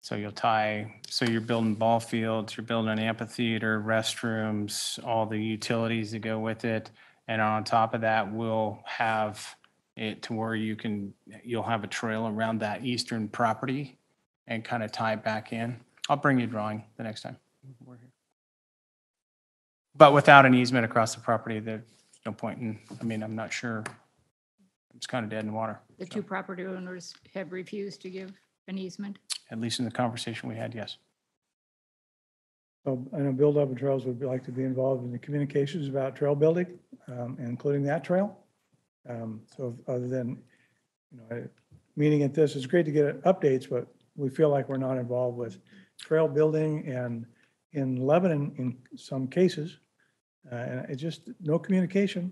S6: So you're building ball fields, you're building an amphitheater, restrooms, all the utilities that go with it. And on top of that, we'll have it to where you'll have a trail around that eastern property and kind of tie it back in. I'll bring you a drawing the next time we're here. But without an easement across the property, there's no point in, I'm not sure. It's kind of dead in the water.
S5: The two property owners have refused to give an easement?
S6: At least in the conversation we had, yes.
S9: So I know Build Up and Trails would like to be involved in the communications about trail building, including that trail. So other than, meeting at this, it's great to get updates, but we feel like we're not involved with trail building, and in Lebanon, in some cases, and it's just no communication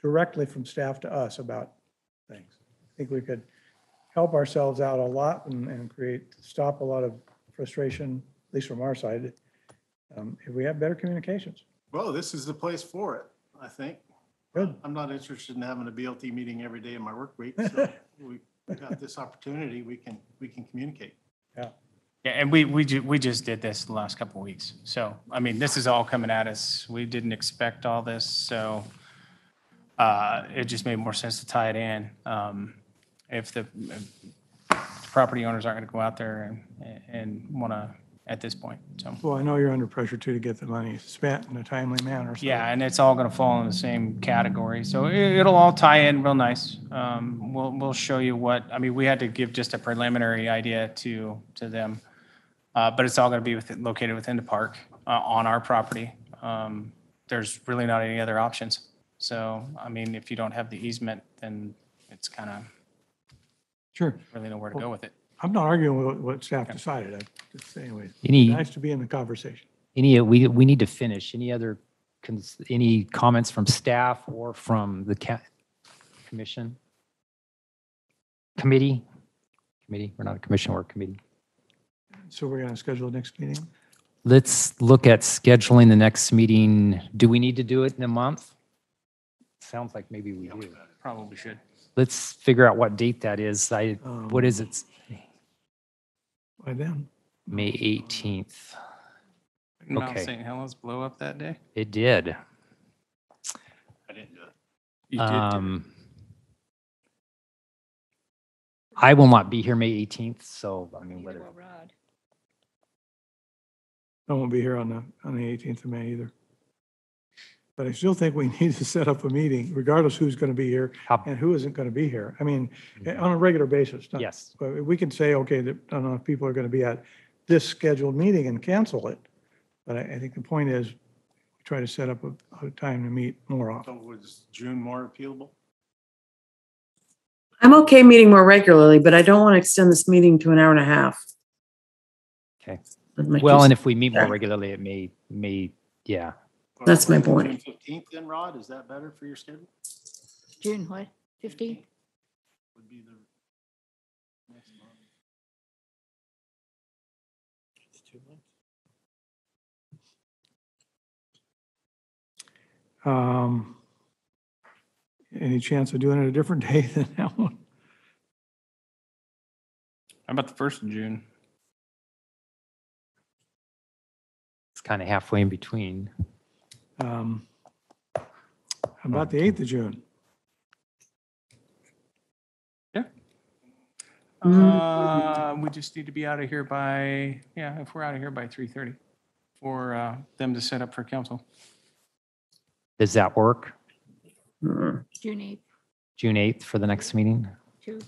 S9: directly from staff to us about things. I think we could help ourselves out a lot and stop a lot of frustration, at least from our side, if we have better communications.
S3: Well, this is the place for it, I think.
S9: Good.
S3: I'm not interested in having a BLT meeting every day in my work week, so we got this opportunity, we can communicate.
S9: Yeah.
S6: Yeah, and we just did this the last couple of weeks. So, this is all coming at us. We didn't expect all this, so it just made more sense to tie it in. if the property owners aren't going to go out there and want to at this point, so.
S9: Well, I know you're under pressure too to get the money spent in a timely manner. So
S6: Yeah, and it's all going to fall in the same category, so it'll all tie in real nice. We'll show you what, I mean, we had to give just a preliminary idea to them, but it's all going to be located within the park on our property. There's really not any other options. So, I mean, if you don't have the easement, then it's kind of
S9: Sure.
S6: really nowhere to go with it.
S9: I'm not arguing with what staff decided. I just anyway,
S1: Any,
S9: nice to be in the conversation.
S1: we need to finish. Any other, any comments from staff or from the commission? Committee? Committee, we're not a commission, we're a committee.
S9: So we're going to schedule the next meeting.
S1: Let's look at scheduling the next meeting. Do we need to do it in a month? Sounds like maybe we do.
S6: Probably should.
S1: Let's figure out what date that is. What is it?
S9: By then.
S1: May 18th.
S6: Mount
S1: Okay.
S6: St. Helens blow up that day?
S1: It did.
S3: I didn't do it.
S6: You did do it.
S1: I will not be here May 18th, so I mean, whether,
S9: I won't be here on the 18th of May either. But I still think we need to set up a meeting regardless who's going to be here
S1: how,
S9: and who isn't going to be here. I mean, on a regular basis.
S1: yes.
S9: But we can say, okay, that I don't know if people are going to be at this scheduled meeting and cancel it. But I think the point is, we try to set up a time to meet more often.
S3: So was June more appealable?
S4: I'm okay meeting more regularly, but I don't want to extend this meeting to an hour and a half.
S1: Okay.
S4: With my
S1: Well,
S4: two-
S1: and if we meet more
S4: Sure.
S1: regularly, it may, yeah.
S4: That's my
S3: June
S4: point.
S3: 15th then, Rod, is that better for your schedule?
S5: June what, 15?
S3: Would be the next month.
S9: Any chance of doing it a different day than that one?
S6: How about the 1st of June?
S1: It's kind of halfway in between.
S9: How about the 8th of June?
S6: We just need to be out of here by, yeah, if we're out of here by 3:30 for them to set up for council.
S1: Does that work?
S4: Mm,
S5: June 8th,
S1: June 8th for the next meeting?
S5: 2.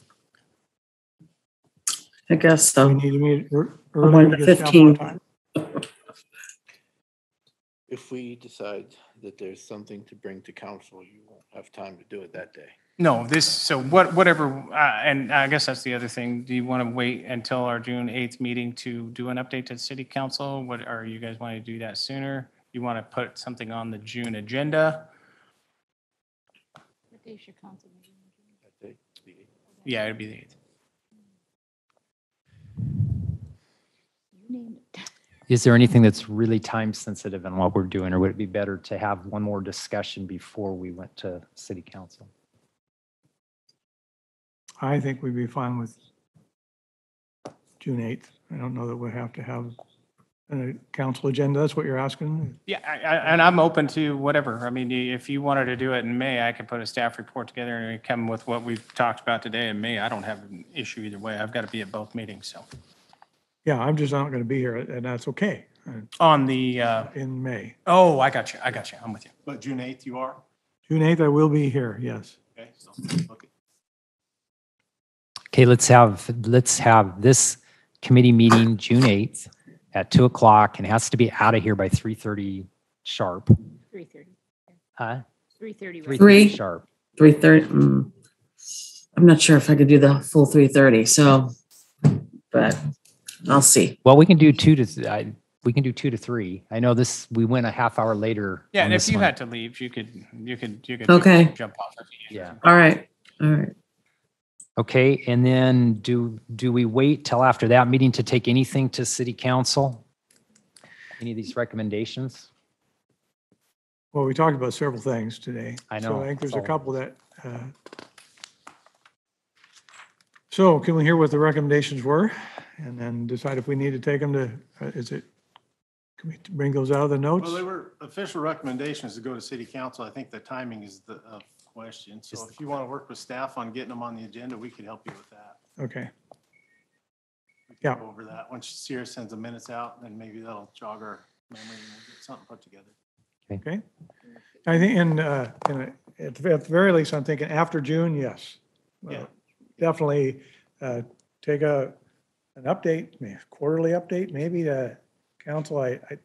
S4: I guess
S9: We
S4: so.
S9: need to meet
S4: On
S9: earlier.
S4: the
S9: to get staff more
S4: 15th.
S9: time.
S7: If we decide that there's something to bring to council, you won't have time to do it that day.
S6: No, so whatever, and I guess that's the other thing. Do you want to wait until our June 8th meeting to do an update to the city council? What, or you guys want to do that sooner? You want to put something on the June agenda?
S5: What day's your council meeting?
S7: That day, the 8th.
S6: Yeah, it'd be the 8th.
S5: You name it.
S1: Is there anything that's really time sensitive in what we're doing, or would it be better to have one more discussion before we went to city council?
S9: I think we'd be fine with June 8th. I don't know that we have to have a council agenda. That's what you're asking?
S6: Yeah, and I'm open to whatever. I mean, if you wanted to do it in May, I could put a staff report together and come with what we've talked about today in May. I don't have an issue either way. I've got to be at both meetings, so.
S9: Yeah, I'm just not going to be here, and that's okay,
S6: On the,
S9: in May.
S6: oh, I got you. I'm with you.
S3: But June 8th you are?
S9: June 8th, I will be here, yes.
S3: Okay, so, okay.
S1: Okay, let's have this committee meeting June 8th at 2:00, and it has to be out of here by 3:30 sharp.
S5: 3:30.
S1: Huh?
S5: 3:30.
S1: 3:30 sharp.
S4: 3:30. I'm not sure if I could do the full 3:30, so, but I'll see.
S1: Well, we can do 2 to 3. I know this, we went a half hour later.
S6: Yeah,
S1: on
S6: and if
S1: this
S6: you
S1: one.
S6: had to leave, you could
S4: Okay.
S6: jump off.
S1: Yeah.
S4: All right, all right.
S1: Okay, and then do we wait till after that meeting to take anything to city council? Any of these recommendations?
S9: Well, we talked about several things today.
S1: I
S9: So
S1: know,
S9: I think there's a
S1: that's all.
S9: couple that, so can we hear what the recommendations were? And then decide if we need to take them to, can we bring those out of the notes?
S3: Well, they were official recommendations to go to city council. I think the timing is question. So if you want to work with staff on getting them on the agenda, we could help you with that.
S9: Okay.
S3: We can
S9: Yeah.
S3: go over that. Once Sierra sends the minutes out, then maybe that'll jog our memory and we'll get something put together.
S9: Okay. I think, at the very least, I'm thinking after June, yes.
S3: Yeah.
S9: Definitely take an update, quarterly update, maybe to council. At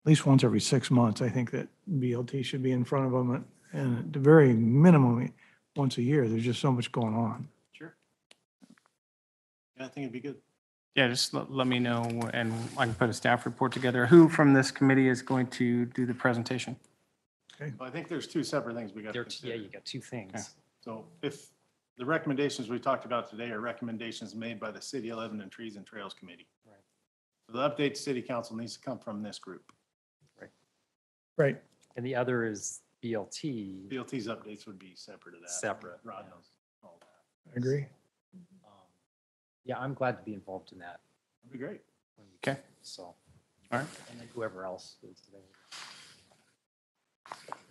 S9: least once every 6 months, I think that BLT should be in front of them. And at the very minimum, once a year. There's just so much going on.
S3: Sure. Yeah, I think it'd be good.
S6: Yeah, just let me know, and I can put a staff report together. Who from this committee is going to do the presentation?
S3: Well, I think there's two separate things we got to
S1: Yeah,
S3: consider.
S1: you got two things.
S3: So if the recommendations we talked about today are recommendations made by the City of Lebanon Trees and Trails Committee.
S1: Right.
S3: So the update to City Council needs to come from this group.
S9: Right.
S1: And the other is BLT.
S3: BLT's updates would be separate of that.
S1: Separate,
S3: Rod
S1: yeah.
S3: knows all that.
S9: I agree.
S1: Yeah, I'm glad to be involved in that.
S3: That'd be great.
S6: Okay.
S1: So,
S6: All right.
S1: and then whoever else is there.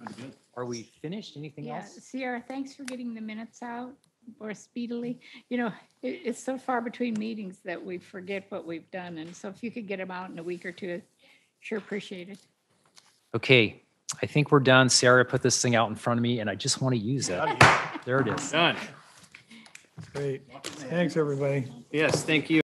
S3: That'd be good.
S1: Are we finished? Anything
S5: Yeah,
S1: else?
S5: Sierra, thanks for getting the minutes out more speedily. You know, it's so far between meetings that we forget what we've done. And so if you could get them out in a week or two, sure appreciate it.
S1: Okay, I think we're done. Sarah put this thing out in front of me and I just want to use it.
S3: Out of here.
S1: There it is.
S6: Done.
S9: Great. Thanks, everybody.
S6: Yes, thank you.